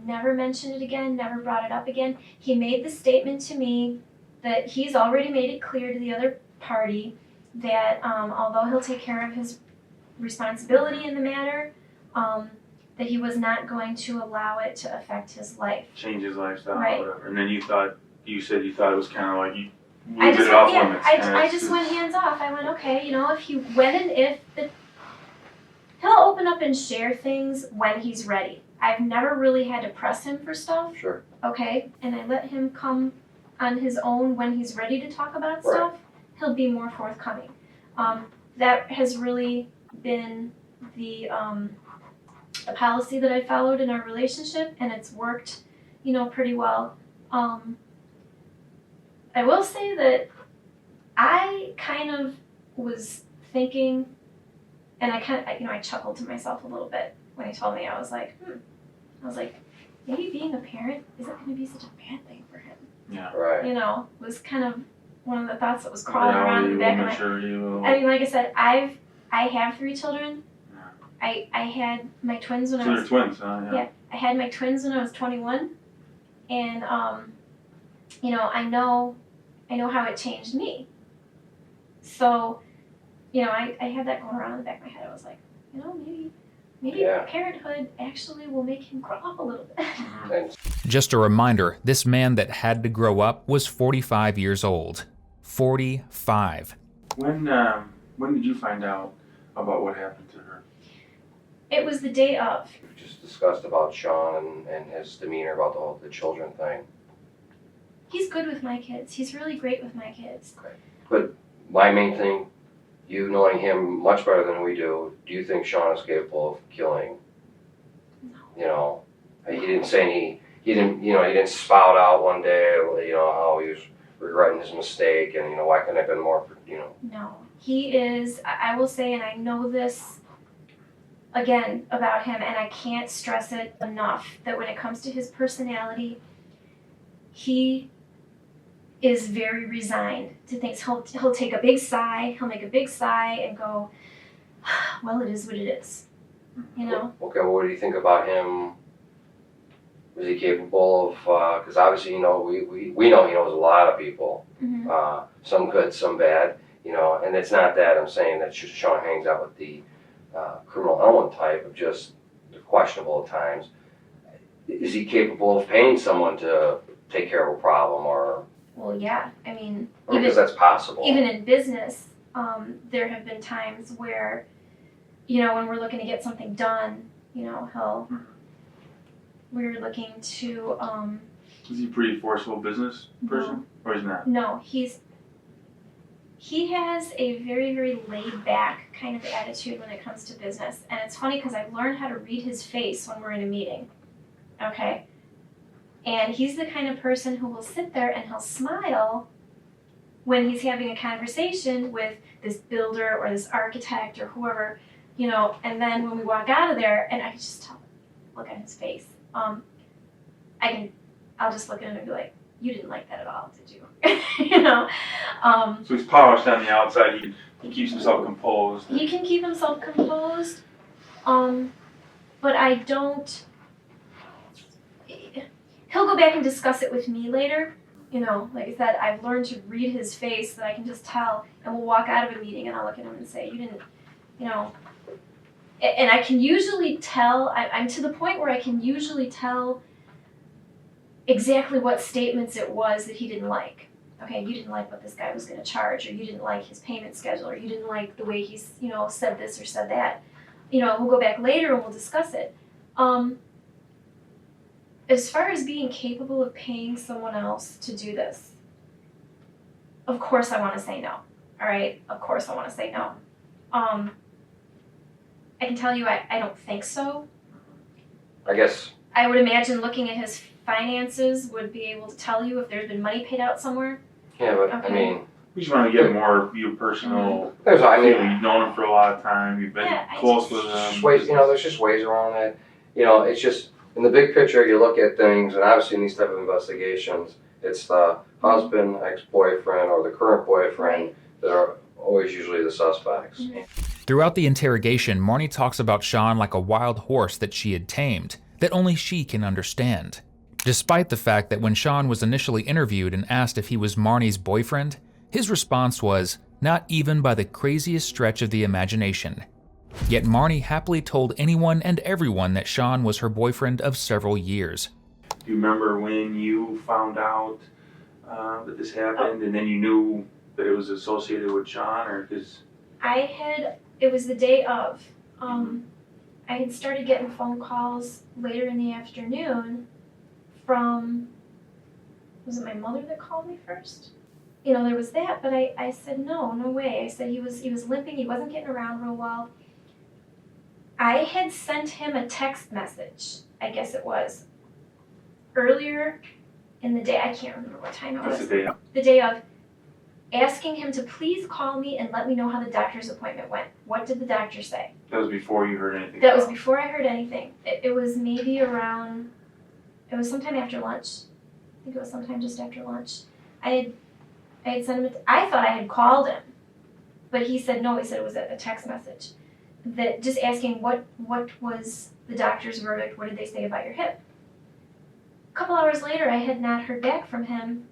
[SPEAKER 2] never mentioned it again, never brought it up again. He made the statement to me that he's already made it clear to the other party that although he'll take care of his responsibility in the matter, that he was not going to allow it to affect his life.
[SPEAKER 7] Change his lifestyle,
[SPEAKER 2] Right.
[SPEAKER 7] or whatever. And then you said you thought it was kind of like you
[SPEAKER 2] I
[SPEAKER 7] moved
[SPEAKER 2] just
[SPEAKER 7] it off
[SPEAKER 2] went,
[SPEAKER 7] limits.
[SPEAKER 2] I just went hands off. I went, okay, he'll open up and share things when he's ready. I've never really had to press him for stuff.
[SPEAKER 8] Sure.
[SPEAKER 2] Okay, and I let him come on his own when he's ready to talk about stuff. He'll be more forthcoming. That has really been the policy that I followed in our relationship, and it's worked, pretty well. I will say that I kind of was thinking, and I chuckled to myself a little bit when he told me. I was like, maybe being a parent isn't going to be such a bad thing for him.
[SPEAKER 7] Yeah.
[SPEAKER 8] Right.
[SPEAKER 2] Was kind of one of the thoughts that was crawling around in the back of my head. I mean, like I said, I have 3 children. I had my twins when I was
[SPEAKER 7] twins, huh?
[SPEAKER 2] Yeah, I had my twins when I was 21, and I know how it changed me. So, I had that going around in the back of my head. I was like, maybe parenthood actually will make him grow up a little bit.
[SPEAKER 3] Just a reminder, this man that had to grow up was 45 years old. 45.
[SPEAKER 7] When did you find out about what happened to her?
[SPEAKER 2] It was the day of.
[SPEAKER 8] We just discussed about Shawn and his demeanor about the children thing.
[SPEAKER 2] He's good with my kids. He's really great with my kids.
[SPEAKER 8] Okay. But my main thing, you knowing him much better than we do you think Shawn is capable of killing?
[SPEAKER 2] No.
[SPEAKER 8] He didn't say he didn't spout out one day, how he was regretting his mistake and, why couldn't it have been more,
[SPEAKER 2] No. He is, I will say, and I know this again about him, and I can't stress it enough, that when it comes to his personality, he is very resigned to things. He'll take a big sigh, he'll make a big sigh and go, well, it is what it is,
[SPEAKER 8] Okay, well, what do you think about him? Was he capable of, because obviously, we know he knows a lot of people,
[SPEAKER 2] Mm-hmm.
[SPEAKER 8] Some good, some bad, and it's not that I'm saying that Shawn hangs out with the criminal element type of just questionable at times. Is he capable of paying someone to take care of a problem or?
[SPEAKER 2] Well, yeah, I mean,
[SPEAKER 8] Because that's possible.
[SPEAKER 2] Even in business, there have been times where when we're looking to get something done, we're looking to,
[SPEAKER 7] Is he a pretty forceful business person, or is he not?
[SPEAKER 2] no, he has a very, very laid back kind of attitude when it comes to business. And it's funny because I've learned how to read his face when we're in a meeting. Okay? And he's the kind of person who will sit there and he'll smile when he's having a conversation with this builder or this architect or whoever, and then when we walk out of there, and I can just tell, look at his face. I'll just look at him and be like, you didn't like that at all, did you?
[SPEAKER 7] So he's polished on the outside. He keeps himself composed.
[SPEAKER 2] He can keep himself composed, but I don't. He'll go back and discuss it with me later. Like I said, I've learned to read his face so that I can just tell, and we'll walk out of a meeting and I'll look at him and say, you didn't, and I can usually tell, I'm to the point where I can usually tell exactly what statements it was that he didn't like. Okay, you didn't like what this guy was going to charge, or you didn't like his payment schedule, or you didn't like the way he's, said this or said that. We'll go back later and we'll discuss it. As far as being capable of paying someone else to do this, of course I want to say no. All right, of course I want to say no. I can tell you I don't think so.
[SPEAKER 8] I guess.
[SPEAKER 2] I would imagine looking at his finances would be able to tell you if there's been money paid out somewhere.
[SPEAKER 8] Yeah, but
[SPEAKER 2] Okay.
[SPEAKER 8] I mean,
[SPEAKER 7] We just want to get more of your personal.
[SPEAKER 8] there's, I mean,
[SPEAKER 7] You've known him for a lot of time. You've been
[SPEAKER 2] Yeah, I
[SPEAKER 7] close
[SPEAKER 2] just-
[SPEAKER 7] with
[SPEAKER 8] there's
[SPEAKER 7] him.
[SPEAKER 8] just ways, there's just ways around that. It's just, in the big picture, you look at things, and obviously in these type of investigations, it's the husband, ex-boyfriend, or the current boyfriend that are always usually the suspects.
[SPEAKER 3] Throughout the interrogation, Marne talks about Shawn like a wild horse that she had tamed, that only she can understand. Despite the fact that when Shawn was initially interviewed and asked if he was Marne's boyfriend, his response was, not even by the craziest stretch of the imagination. Yet Marne happily told anyone and everyone that Shawn was her boyfriend of several years.
[SPEAKER 7] Do you remember when you found out that this happened, and then you knew that it was associated with Shawn, or because?
[SPEAKER 2] It was the day of. I had started getting phone calls later in the afternoon from, was it my mother that called me first? There was that, but I said, no way. I said he was limping, he wasn't getting around real well. I had sent him a text message, I guess it was, earlier in the day. I can't remember what time it was.
[SPEAKER 7] That's the day.
[SPEAKER 2] The day of, asking him to please call me and let me know how the doctor's appointment went. What did the doctor say?
[SPEAKER 7] That was before you heard anything.
[SPEAKER 2] That was before I heard anything. It was maybe around, it was sometime after lunch. I think it was sometime just after lunch. I had sent him, I thought I had called him, but he said no, he said it was a text message. That just asking what was the doctor's verdict, what did they say about your hip? A couple hours later, I had not heard back from him.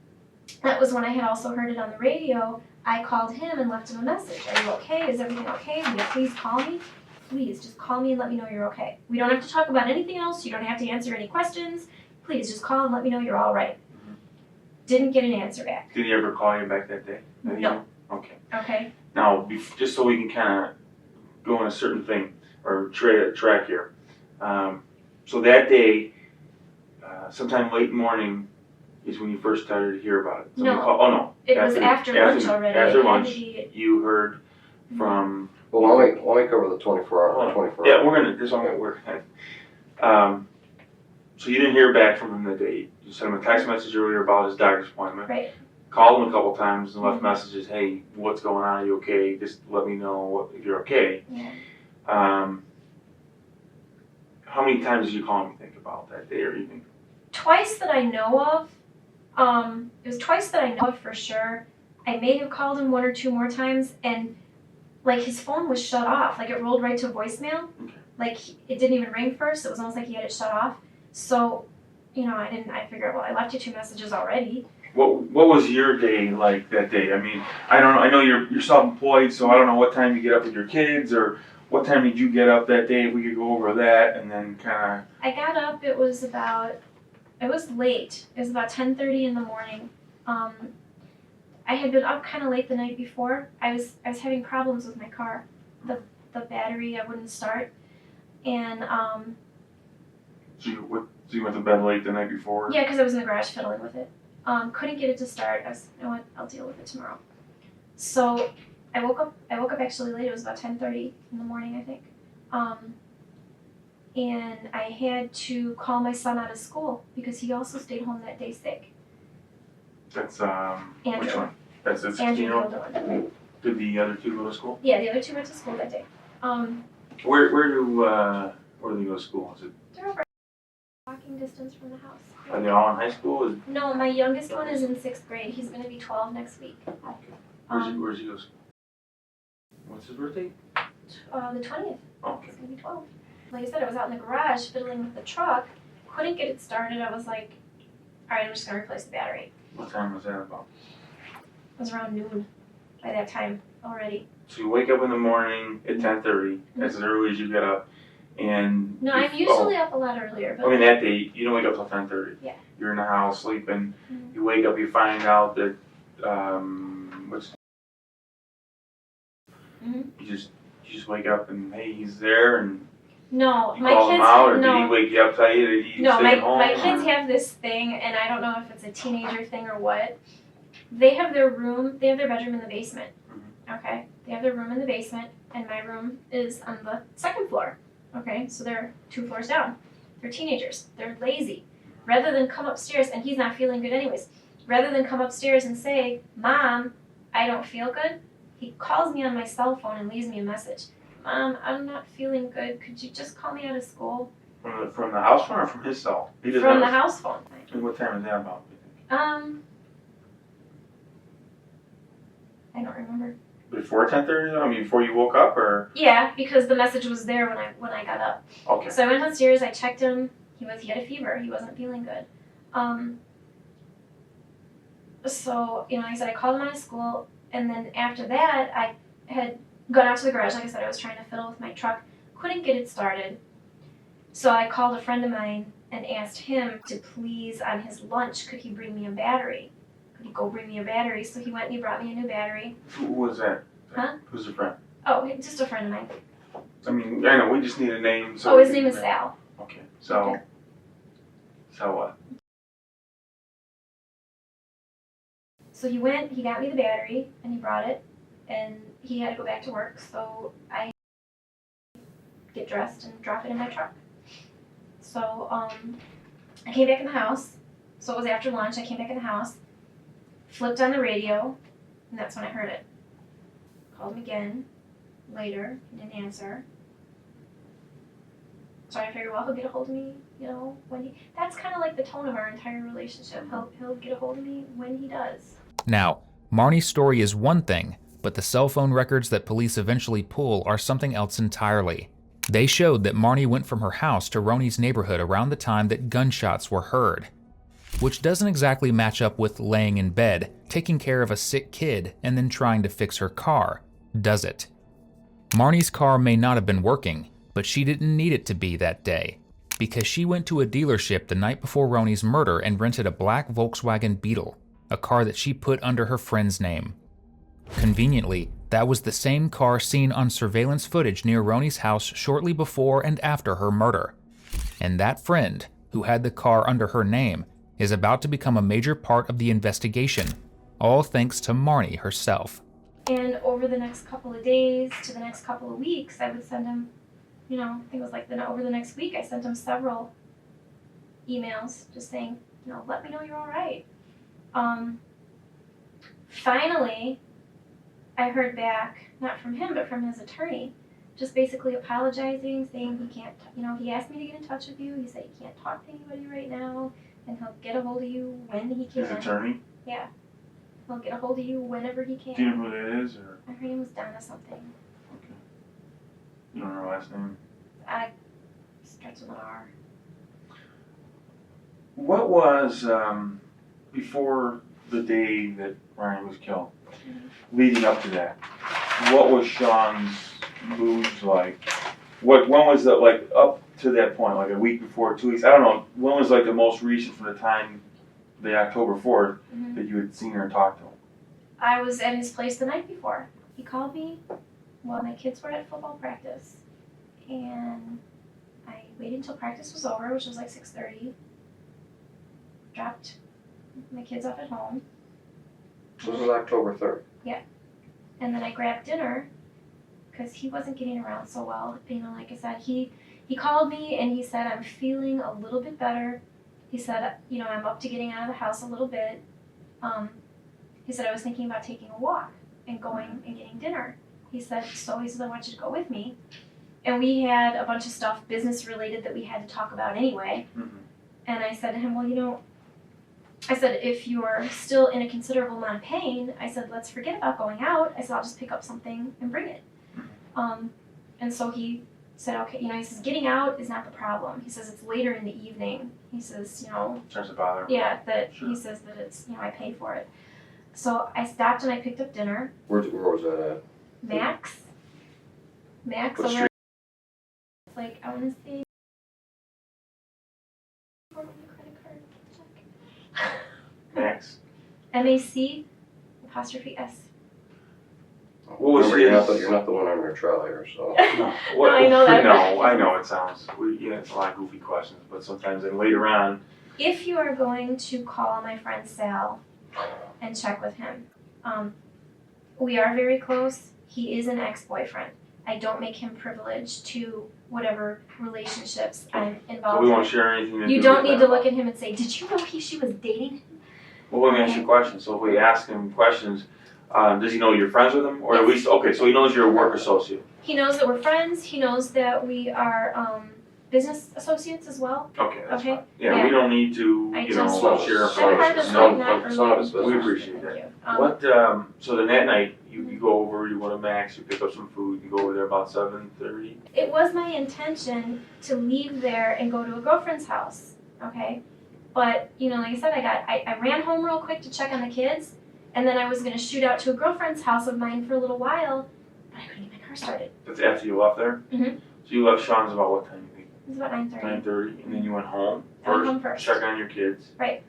[SPEAKER 2] That was when I had also heard it on the radio. I called him and left him a message. Are you okay? Is everything okay? Will you please call me? Please, just call me and let me know you're okay. We don't have to talk about anything else. You don't have to answer any questions. Please, just call and let me know you're all right. Didn't get an answer back.
[SPEAKER 7] Did he ever call you back that day?
[SPEAKER 2] No.
[SPEAKER 7] Okay.
[SPEAKER 2] Okay.
[SPEAKER 7] Now, just so we can kind of go on a certain thing, or track here. So that day, sometime late morning, is when you first started to hear about it.
[SPEAKER 2] No.
[SPEAKER 7] Oh, no.
[SPEAKER 2] It was after lunch already.
[SPEAKER 7] After
[SPEAKER 2] It had
[SPEAKER 7] lunch,
[SPEAKER 2] to be-
[SPEAKER 7] you heard from...
[SPEAKER 8] Well, why don't we cover the 24-hour?
[SPEAKER 7] Yeah, this one will work. So you didn't hear back from him that day. You sent him a text message earlier about his doctor's appointment.
[SPEAKER 2] Right.
[SPEAKER 7] Called him a couple times and left messages, hey, what's going on? Are you okay? Just let me know if you're okay.
[SPEAKER 2] Yeah.
[SPEAKER 7] How many times did you call him, you think, about that day or evening?
[SPEAKER 2] Twice that I know of. It was twice that I know of for sure. I may have called him one or two more times, and like his phone was shut off. Like it rolled right to voicemail.
[SPEAKER 7] Okay.
[SPEAKER 2] Like it didn't even ring first. It was almost like he had it shut off. So, I figured, well, I left you two messages already.
[SPEAKER 7] What was your day like that day? I mean, I don't know. I know you're self-employed, so I don't know what time you get up with your kids, or what time did you get up that day? If we could go over that, and then kind of.
[SPEAKER 2] I got up. It was late. It was about 10:30 in the morning. I had been up kind of late the night before. I was having problems with my car. The the battery, I wouldn't start. And
[SPEAKER 7] So you went to bed late the night before?
[SPEAKER 2] yeah, because I was in the garage fiddling with it. Couldn't get it to start. I was, you know what, I'll deal with it tomorrow. So I woke up actually late. It was about 10:30 in the morning, I think. And I had to call my son out of school because he also stayed home that day sick.
[SPEAKER 7] That's
[SPEAKER 2] Andrew.
[SPEAKER 7] which one? That's the
[SPEAKER 2] Andrew,
[SPEAKER 7] 16-year-old?
[SPEAKER 2] the older one.
[SPEAKER 7] Did the other two go to school?
[SPEAKER 2] Yeah, the other two went to school that day.
[SPEAKER 7] Where do they go to school? Is it,
[SPEAKER 2] They're over walking distance from the house.
[SPEAKER 7] are they all in high school?
[SPEAKER 2] No, my youngest one is in 6th grade. He's going to be 12 next week.
[SPEAKER 7] Okay. Where's he go to school? What's his birthday?
[SPEAKER 2] The 20th.
[SPEAKER 7] Okay.
[SPEAKER 2] He's going to be 12. Like I said, I was out in the garage fiddling with the truck. Couldn't get it started. I was like, all right, I'm just going to replace the battery.
[SPEAKER 7] What time was that about?
[SPEAKER 2] It was around noon by that time already.
[SPEAKER 7] So you wake up in the morning at 10:30. That's as early as you get up, and
[SPEAKER 2] No, I'm usually up a lot earlier. But
[SPEAKER 7] I mean that day you don't wake up till 10:30.
[SPEAKER 2] Yeah.
[SPEAKER 7] You're in the house sleeping.
[SPEAKER 2] Mhm.
[SPEAKER 7] You wake up, you find out that you just wake up and hey, he's there, and
[SPEAKER 2] no,
[SPEAKER 7] you
[SPEAKER 2] my
[SPEAKER 7] call
[SPEAKER 2] kids
[SPEAKER 7] him out, or did he
[SPEAKER 2] no.
[SPEAKER 7] wake you up, tell you that he's
[SPEAKER 2] No,
[SPEAKER 7] staying home?
[SPEAKER 2] my kids have this thing, and I don't know if it's a teenager thing or what. They have their bedroom in the basement. Okay, they have their room in the basement, and my room is on the 2nd floor. Okay, so they're 2 floors down. They're teenagers. They're lazy. Rather than come upstairs, and he's not feeling good anyways. Rather than come upstairs and say, "Mom, I don't feel good," he calls me on my cell phone and leaves me a message. "Mom, I'm not feeling good. Could you just call me out of school?"
[SPEAKER 7] From the house phone or from his cell? He doesn't
[SPEAKER 2] From the
[SPEAKER 7] have
[SPEAKER 2] house phone.
[SPEAKER 7] And what time is that about?
[SPEAKER 2] I don't remember.
[SPEAKER 7] Before 10:30? I mean, before you woke up, or
[SPEAKER 2] Yeah, because the message was there when I got up.
[SPEAKER 7] okay?
[SPEAKER 2] So I went downstairs. I checked him. He had a fever. He wasn't feeling good. So like I said, I called him out of school, and then after that, I had gone out to the garage. Like I said, I was trying to fiddle with my truck. Couldn't get it started. So I called a friend of mine and asked him to please, on his lunch, could he bring me a battery? Could he go bring me a battery? So he went and he brought me a new battery.
[SPEAKER 7] Who was that?
[SPEAKER 2] Huh?
[SPEAKER 7] Who's the friend?
[SPEAKER 2] Oh, just a friend of mine.
[SPEAKER 7] I mean, I know we just need a name. So
[SPEAKER 2] Oh, his name is Sal.
[SPEAKER 7] Okay. So.
[SPEAKER 2] Okay.
[SPEAKER 7] So what?
[SPEAKER 2] So he went, he got me the battery, and he brought it, and he had to go back to work, so I get dressed and drop it in my truck. So I came back in the house, so it was after lunch, I came back in the house, flipped on the radio, and that's when I heard it. Called him again, later, he didn't answer. So I figured, well, he'll get a hold of me, when that's kind of like the tone of our entire relationship. He'll get a hold of me when he does.
[SPEAKER 3] Now, Marnie's story is one thing, but the cell phone records that police eventually pull are something else entirely. They showed that Marnie went from her house to Ronnie's neighborhood around the time that gunshots were heard, which doesn't exactly match up with laying in bed, taking care of a sick kid, and then trying to fix her car, does it? Marnie's car may not have been working, but she didn't need it to be that day, because she went to a dealership the night before Ronnie's murder and rented a black Volkswagen Beetle, a car that she put under her friend's name. Conveniently, that was the same car seen on surveillance footage near Ronnie's house shortly before and after her murder. And that friend, who had the car under her name, is about to become a major part of the investigation, all thanks to Marnie herself.
[SPEAKER 2] And over the next couple of days to the next couple of weeks, I would send him, I think it was like over the next week, I sent him several emails just saying, let me know you're all right. Finally, I heard back, not from him, but from his attorney, just basically apologizing, saying he can't, he asked me to get in touch with you. He said he can't talk to anybody right now, and he'll get a hold of you when he can.
[SPEAKER 7] His attorney?
[SPEAKER 2] Yeah. He'll get a hold of you whenever he can.
[SPEAKER 7] Do you know who that is, or?
[SPEAKER 2] Her name was Donna something.
[SPEAKER 7] Okay. You don't know her last name?
[SPEAKER 2] I starts with an R.
[SPEAKER 7] What was, before the day that Ryan was killed, leading up to that, what was Shawn's moods like? When was it, like, up to that point, like a week before, 2 weeks? I don't know. When was, like, the most recent from the time, the October 4th, that you had seen her and talked to him?
[SPEAKER 2] I was at his place the night before. He called me Well, my kids were at football practice, and I waited until practice was over, which was like 6:30. Dropped my kids off at home.
[SPEAKER 8] This was October 3rd.
[SPEAKER 2] And then I grabbed dinner because he wasn't getting around so well. You know, like I said, he called me and he said, I'm feeling a little bit better. He said, you know, I'm up to getting out of the house a little bit. He said, I was thinking about taking a walk and going and getting dinner. He said, I want you to go with me. And we had a bunch of stuff business related that we had to talk about anyway.
[SPEAKER 7] Mm-hmm.
[SPEAKER 2] And I said to him, well, you know, I said, if you're still in a considerable amount of pain, I said, let's forget about going out. I said, I'll just pick up something and bring it. And so he said, okay, you know, he says, getting out is not the problem. He says, it's later in the evening. He says, you know,
[SPEAKER 7] Starts to bother.
[SPEAKER 2] yeah, that
[SPEAKER 7] Sure.
[SPEAKER 2] he says that it's, you know, I pay for it. So I stopped and I picked up dinner.
[SPEAKER 8] Where was that at?
[SPEAKER 2] Max
[SPEAKER 8] What
[SPEAKER 2] over
[SPEAKER 8] street?
[SPEAKER 2] at, like, I want to say, credit card check.
[SPEAKER 7] Max.
[SPEAKER 2] MAC''S.
[SPEAKER 7] What was
[SPEAKER 8] Remember,
[SPEAKER 7] his?
[SPEAKER 8] you're not the one on your trail here, so.
[SPEAKER 7] No, what,
[SPEAKER 2] I know that.
[SPEAKER 7] No, I know it sounds. It's a lot of goofy questions, but sometimes then later on.
[SPEAKER 2] If you are going to call my friend Sal and check with him, we are very close. He is an ex-boyfriend. I don't make him privileged to whatever relationships I'm
[SPEAKER 7] So
[SPEAKER 2] involved
[SPEAKER 7] we
[SPEAKER 2] in.
[SPEAKER 7] won't share anything. To
[SPEAKER 2] You
[SPEAKER 7] do
[SPEAKER 2] don't
[SPEAKER 7] with
[SPEAKER 2] need
[SPEAKER 7] that.
[SPEAKER 2] to look at him and say, did you know she was dating him?
[SPEAKER 7] Well, let me ask you a question. So if we ask him questions, does he know you're friends with him, or at
[SPEAKER 2] Yes.
[SPEAKER 7] least okay? So he knows you're a work associate.
[SPEAKER 2] He knows that we're friends. He knows that we are business associates as well.
[SPEAKER 7] Okay, that's
[SPEAKER 2] Okay.
[SPEAKER 7] fine. Yeah,
[SPEAKER 2] Yeah.
[SPEAKER 7] we don't need to,
[SPEAKER 2] I
[SPEAKER 7] you know,
[SPEAKER 2] just-
[SPEAKER 7] share
[SPEAKER 8] It's
[SPEAKER 2] That
[SPEAKER 8] not
[SPEAKER 2] part
[SPEAKER 8] his-
[SPEAKER 2] is
[SPEAKER 8] no,
[SPEAKER 2] like not
[SPEAKER 8] it's none of his
[SPEAKER 2] really-
[SPEAKER 7] We
[SPEAKER 8] business.
[SPEAKER 7] appreciate that.
[SPEAKER 2] Thank you.
[SPEAKER 7] What? So then that night you go over, you go to Max, you pick up some food, you go over there about 7:30.
[SPEAKER 2] It was my intention to leave there and go to a girlfriend's house, okay? But, you know, like I said, I ran home real quick to check on the kids, and then I was gonna shoot out to a girlfriend's house of mine for a little while, but I couldn't get my car started.
[SPEAKER 7] That's after you left there.
[SPEAKER 2] Mhm.
[SPEAKER 7] So you left Sean's about what time? You think?
[SPEAKER 2] It was about 9:30.
[SPEAKER 7] 9:30, and then you went home
[SPEAKER 2] I went home first.
[SPEAKER 7] check on your kids.
[SPEAKER 2] Right.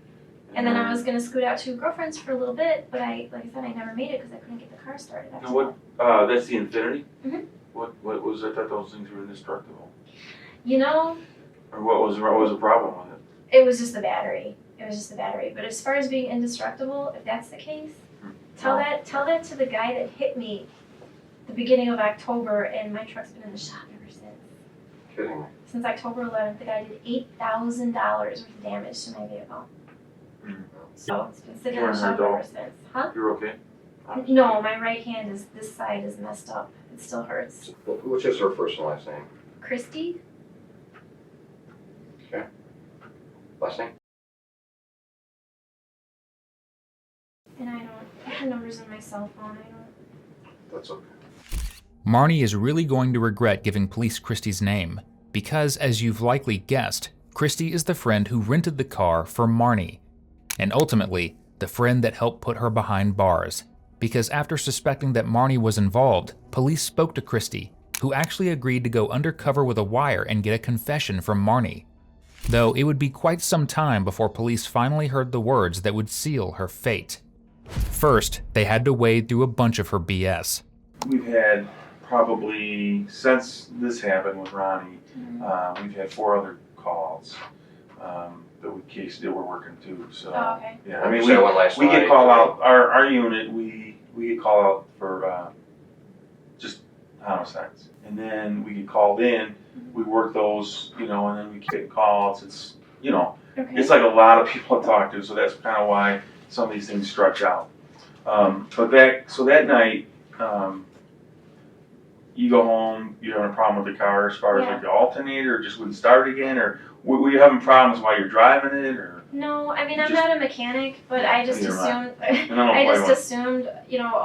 [SPEAKER 2] And then I was gonna scoot out to a girlfriend's for a little bit, but like I said, I never made it because I couldn't get the car started after
[SPEAKER 7] And what? That's the Infinity.
[SPEAKER 2] Mhm.
[SPEAKER 7] What was? I thought those things were indestructible.
[SPEAKER 2] that. You know,
[SPEAKER 7] Or what was the problem with it?
[SPEAKER 2] it was just the battery. It was just the battery. But as far as being indestructible, if that's the case, tell that to the guy that hit me the beginning of October, and my truck's been in the shop ever since.
[SPEAKER 8] Kidding me.
[SPEAKER 2] Since October 11th, the guy did $8,000 worth of damage to my vehicle.
[SPEAKER 7] Mm.
[SPEAKER 2] So it's been sitting
[SPEAKER 7] You
[SPEAKER 2] in the
[SPEAKER 7] weren't
[SPEAKER 2] shop
[SPEAKER 7] hurt, though?
[SPEAKER 2] ever since. Huh?
[SPEAKER 7] You're okay?
[SPEAKER 2] No, my right hand is, this side is messed up. It still hurts.
[SPEAKER 8] What's his her first and last name?
[SPEAKER 2] Christy?
[SPEAKER 8] Last name?
[SPEAKER 2] And I don't, her number's in my cell phone. I don't.
[SPEAKER 8] That's okay.
[SPEAKER 3] Marne is really going to regret giving police Christy's name, because as you've likely guessed, Christy is the friend who rented the car for Marne, and ultimately, the friend that helped put her behind bars. Because after suspecting that Marne was involved, police spoke to Christy, who actually agreed to go undercover with a wire and get a confession from Marne. Though it would be quite some time before police finally heard the words that would seal her fate. First, they had to wade through a bunch of her BS.
[SPEAKER 7] We've had probably, since this happened with Ronnie, we've had 4 other calls that we're working too. So
[SPEAKER 2] Oh, okay.
[SPEAKER 7] yeah, I mean
[SPEAKER 8] Say one last
[SPEAKER 7] we
[SPEAKER 8] night.
[SPEAKER 7] get call out our unit. We get call out for just homicides, and then we get called in. We work those, and then we get calls. It's
[SPEAKER 2] Okay.
[SPEAKER 7] it's like a lot of people to talk to, so that's kind of why some of these things stretch out. But that night, you go home, you're having a problem with the car as far as
[SPEAKER 2] Yeah.
[SPEAKER 7] like the alternator, or just wouldn't start again, or were you having problems while you're driving it, or?
[SPEAKER 2] No, I mean, I'm
[SPEAKER 7] Just-
[SPEAKER 2] not a mechanic, but I just
[SPEAKER 7] Neither am
[SPEAKER 2] assumed,
[SPEAKER 7] And I don't
[SPEAKER 2] I
[SPEAKER 7] blame
[SPEAKER 2] just
[SPEAKER 7] them.
[SPEAKER 2] assumed,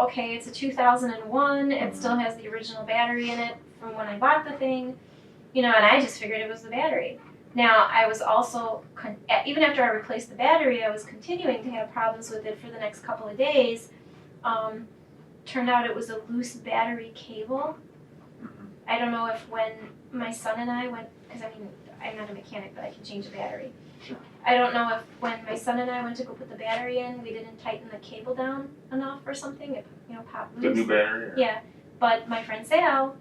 [SPEAKER 2] okay, it's a 2001, it still has the original battery in it from when I bought the thing, and I just figured it was the battery. Now, I was also, even after I replaced the battery, I was continuing to have problems with it for the next couple of days. Turned out it was a loose battery cable. I don't know if when my son and I went, because I'm not a mechanic, but I can change a battery.
[SPEAKER 7] Sure.
[SPEAKER 2] I don't know if when my son and I went to go put the battery in, we didn't tighten the cable down enough or something. It, popped
[SPEAKER 7] The
[SPEAKER 2] loose.
[SPEAKER 7] new battery? Or?
[SPEAKER 2] Yeah, But my friend Sal,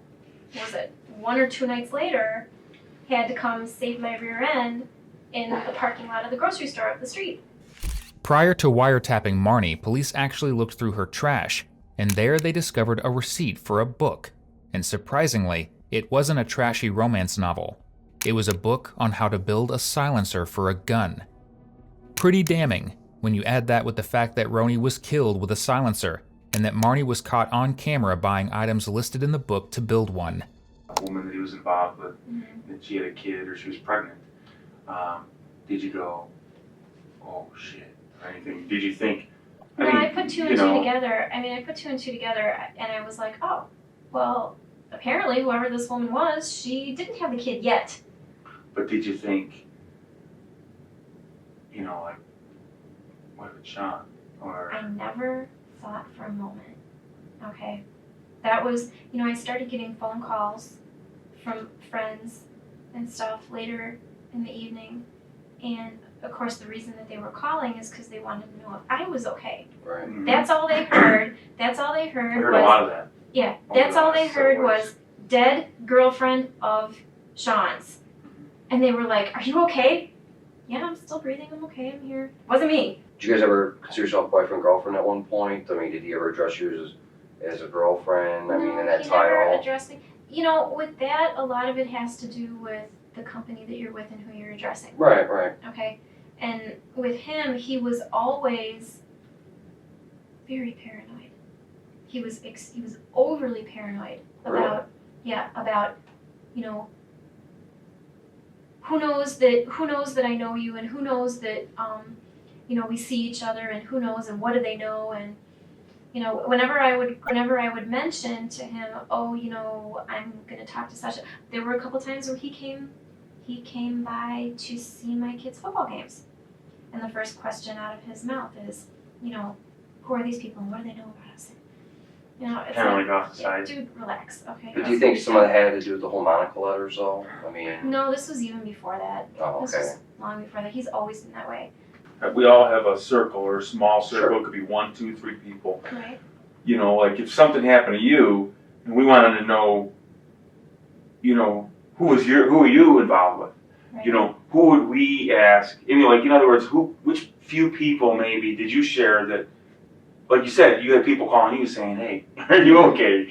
[SPEAKER 2] was it 1 or 2 nights later, had to come save my rear end in the parking lot of the grocery store up the street.
[SPEAKER 3] Prior to wiretapping Marne, police actually looked through her trash, and there they discovered a receipt for a book. And surprisingly, it wasn't a trashy romance novel. It was a book on how to build a silencer for a gun. Pretty damning when you add that with the fact that Ronnie was killed with a silencer, and that Marne was caught on camera buying items listed in the book to build one.
[SPEAKER 7] A woman that he was involved with, that she had a kid or she was pregnant. Did you go, oh shit, or anything? Did you think?
[SPEAKER 2] I put two and two together. I put 2 and 2 together, and I was like, oh, well, apparently whoever this woman was, she didn't have the kid yet.
[SPEAKER 7] But did you think, like, what if it's Shawn? Or
[SPEAKER 2] I never thought for a moment, okay? That was, I started getting phone calls from friends and stuff later in the evening, and of course the reason that they were calling is because they wanted to know if I was okay.
[SPEAKER 8] Right.
[SPEAKER 7] Mhm.
[SPEAKER 2] That's all they heard. That's all they
[SPEAKER 7] I
[SPEAKER 2] heard
[SPEAKER 7] heard
[SPEAKER 2] was,
[SPEAKER 7] a lot of that.
[SPEAKER 2] yeah,
[SPEAKER 7] Over
[SPEAKER 2] that's
[SPEAKER 7] the
[SPEAKER 2] all
[SPEAKER 7] last
[SPEAKER 2] they heard
[SPEAKER 7] several weeks.
[SPEAKER 2] was dead girlfriend of Shawn's. And they were like, are you okay? Yeah, I'm still breathing, I'm okay, I'm here. Wasn't me.
[SPEAKER 8] Did you guys ever consider yourself boyfriend, girlfriend at one point? I mean, did he ever address you as a girlfriend? I mean, in that
[SPEAKER 2] he never
[SPEAKER 8] title?
[SPEAKER 2] addressed me. With that, a lot of it has to do with the company that you're with and who you're addressing.
[SPEAKER 8] Right, right.
[SPEAKER 2] Okay? And with him, he was always very paranoid. He was overly paranoid about, who knows that I know you, and who knows that we see each other, and who knows, and what do they know, and whenever I would mention to him, oh, I'm gonna talk to Sasha, there were a couple times where he came by to see my kids' football games, and the first question out of his mouth is, who are these people and what do they know about us? It's
[SPEAKER 7] Kind of like off the side.
[SPEAKER 2] dude, relax, okay?
[SPEAKER 8] But do you think some of that had to do with the whole Monica letters, though? I mean,
[SPEAKER 2] No, this was even before that.
[SPEAKER 8] oh,
[SPEAKER 2] This
[SPEAKER 8] okay.
[SPEAKER 2] was long before that. He's always been that way,
[SPEAKER 7] We all have a circle or a small circle.
[SPEAKER 8] Sure.
[SPEAKER 7] It could be 1, 2, 3 people.
[SPEAKER 2] right?
[SPEAKER 7] Like if something happened to you, and we wanted to know, who are you involved with?
[SPEAKER 2] Right.
[SPEAKER 7] Who would we ask? In other words, which few people maybe did you share that, like you said, you had people calling you saying, hey, are you okay?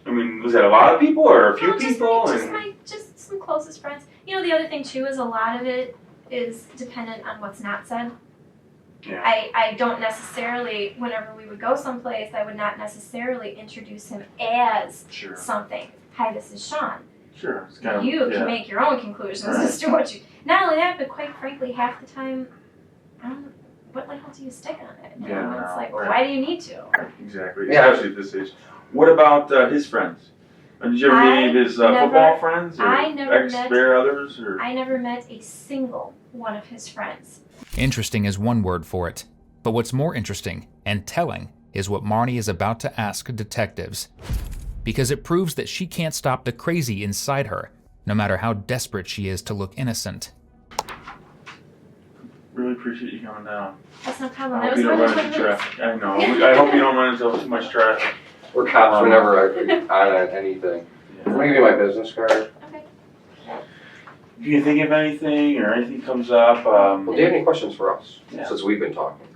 [SPEAKER 7] I mean, was that a lot of people or a few
[SPEAKER 2] No,
[SPEAKER 7] people?
[SPEAKER 2] just some closest friends. The other thing too is a lot of it is dependent on what's not said.
[SPEAKER 7] Yeah.
[SPEAKER 2] I don't necessarily, whenever we would go someplace, I would not necessarily introduce him as
[SPEAKER 7] Sure.
[SPEAKER 2] something. Hi, this is Shawn.
[SPEAKER 7] Sure. It's kind of,
[SPEAKER 2] You can make your own conclusions as to what you. Not only that, but quite frankly, half the time, what the hell do you stick on it? It's like,
[SPEAKER 7] right.
[SPEAKER 2] why do you need to?
[SPEAKER 7] Exactly.
[SPEAKER 8] Yeah.
[SPEAKER 7] Especially at this age. What about his friends? Did you ever meet any of his football friends or
[SPEAKER 2] I never
[SPEAKER 7] ex-bear others? Or?
[SPEAKER 2] I never met a single one of his friends.
[SPEAKER 3] Interesting is one word for it. But what's more interesting and telling is what Marne is about to ask detectives. Because it proves that she can't stop the crazy inside her, no matter how desperate she is to look innocent.
[SPEAKER 7] Really appreciate you coming down.
[SPEAKER 2] That's no problem.
[SPEAKER 7] I
[SPEAKER 2] That
[SPEAKER 7] hope
[SPEAKER 2] was
[SPEAKER 7] you don't
[SPEAKER 2] more
[SPEAKER 7] run
[SPEAKER 2] than
[SPEAKER 7] into
[SPEAKER 2] 20 minutes.
[SPEAKER 7] traffic. I know. I hope you don't run into too much traffic.
[SPEAKER 8] We're cops, we're never on anything. I'm gonna give you my business card.
[SPEAKER 2] Okay.
[SPEAKER 7] If you think of anything or anything comes up,
[SPEAKER 8] Well, do you have any questions for us?
[SPEAKER 7] Yeah.
[SPEAKER 8] Since we've been talking.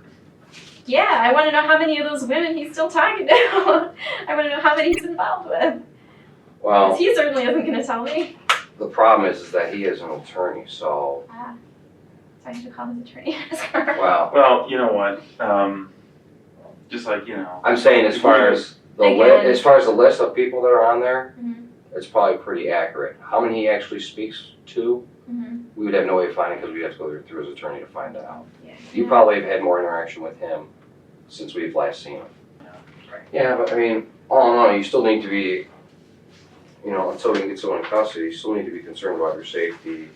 [SPEAKER 2] Yeah, I want to know how many of those women he's still talking to. I want to know how many he's involved with.
[SPEAKER 8] Well,
[SPEAKER 2] Because he certainly isn't going to tell me.
[SPEAKER 8] the problem is that he is an attorney, so,
[SPEAKER 2] So I should call his attorney and ask her.
[SPEAKER 8] well,
[SPEAKER 7] well, you know what? Just like,
[SPEAKER 8] I'm saying as far as
[SPEAKER 2] Again.
[SPEAKER 8] as far as the list of people that are on there,
[SPEAKER 2] Mhm.
[SPEAKER 8] it's probably pretty accurate. How many he actually speaks to, we would have no way of finding because we'd have to go through his attorney to find out.
[SPEAKER 2] Yeah.
[SPEAKER 8] You probably have had more interaction with him since we've last seen him. Yeah, but I mean, all in all, you still need to be, until we can get someone in custody, you still need to be concerned about your safety.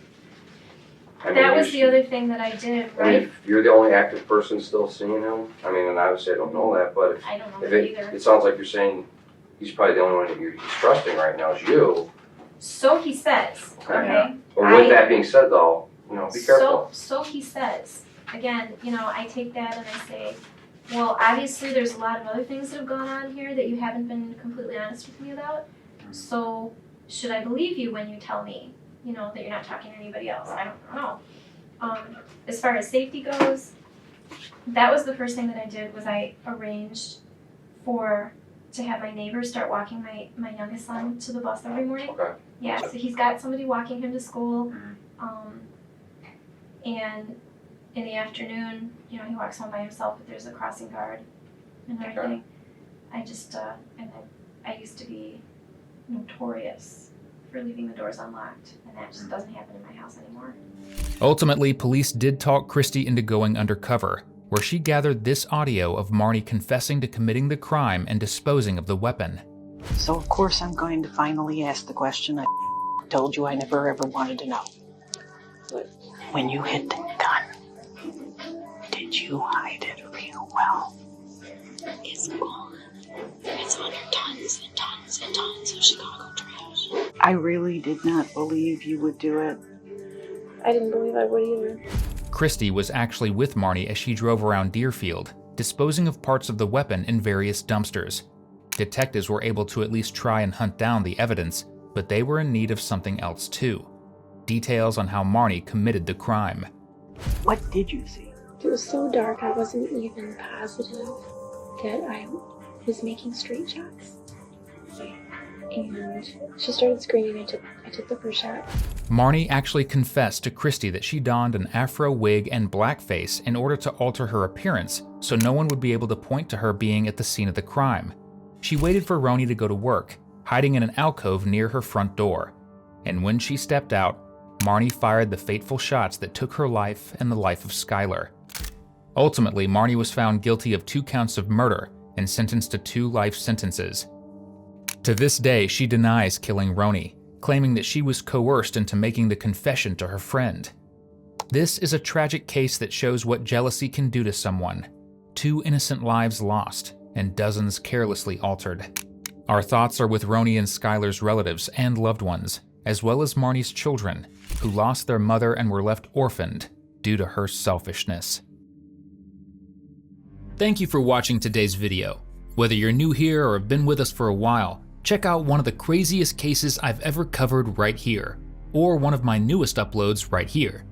[SPEAKER 8] I mean,
[SPEAKER 2] That was
[SPEAKER 8] you
[SPEAKER 2] the other thing that I did,
[SPEAKER 8] I mean,
[SPEAKER 2] right?
[SPEAKER 8] if you're the only active person still seeing him, I mean, and obviously I don't know that, but
[SPEAKER 2] I don't know
[SPEAKER 8] if
[SPEAKER 2] that
[SPEAKER 8] it
[SPEAKER 2] either.
[SPEAKER 8] sounds like you're saying he's probably the only one that he's trusting right now is you.
[SPEAKER 2] So he says, okay?
[SPEAKER 8] But with that being said though, be careful.
[SPEAKER 2] So he says. Again, I take that and I say, Well, obviously there's a lot of other things that have gone on here that you haven't been completely honest with me about. So should I believe you when you tell me, that you're not talking to anybody else? I don't know. As far as safety goes, that was the first thing that I did was I arranged to have my neighbors start walking my youngest son to the bus every morning.
[SPEAKER 8] Okay.
[SPEAKER 2] Yeah, so he's got somebody walking him to school. And in the afternoon, he walks home by himself, but there's a crossing guard and everything. I just, and I used to be notorious for leaving the doors unlocked, and that just doesn't happen in my house anymore.
[SPEAKER 3] Ultimately, police did talk Christy into going undercover, where she gathered this audio of Marne confessing to committing the crime and disposing of the weapon.
[SPEAKER 1] So of course I'm going to finally ask the question I told you I never ever wanted to know. When you hid the gun, did you hide it real well?
[SPEAKER 2] It's gone. It's under tons and tons and tons of Chicago trash.
[SPEAKER 1] I really did not believe you would do it.
[SPEAKER 2] I didn't believe I would either.
[SPEAKER 3] Christy was actually with Marne as she drove around Deerfield, disposing of parts of the weapon in various dumpsters. Detectives were able to at least try and hunt down the evidence, but they were in need of something else too. Details on how Marne committed the crime.
[SPEAKER 1] What did you see?
[SPEAKER 2] It was so dark I wasn't even positive that I was making straight shots. And she started screaming. I took the first shot.
[SPEAKER 3] Marne actually confessed to Christy that she donned an afro wig and blackface in order to alter her appearance so no one would be able to point to her being at the scene of the crime. She waited for Ronnie to go to work, hiding in an alcove near her front door. And when she stepped out, Marne fired the fateful shots that took her life and the life of Skylar. Ultimately, Marne was found guilty of 2 counts of murder and sentenced to 2 life sentences. To this day, she denies killing Ronnie, claiming that she was coerced into making the confession to her friend. This is a tragic case that shows what jealousy can do to someone. 2 innocent lives lost, and dozens carelessly altered. Our thoughts are with Ronnie and Skylar's relatives and loved ones, as well as Marnie's children, who lost their mother and were left orphaned due to her selfishness. Thank you for watching today's video. Whether you're new here or have been with us for a while, check out one of the craziest cases I've ever covered right here, or one of my newest uploads right here.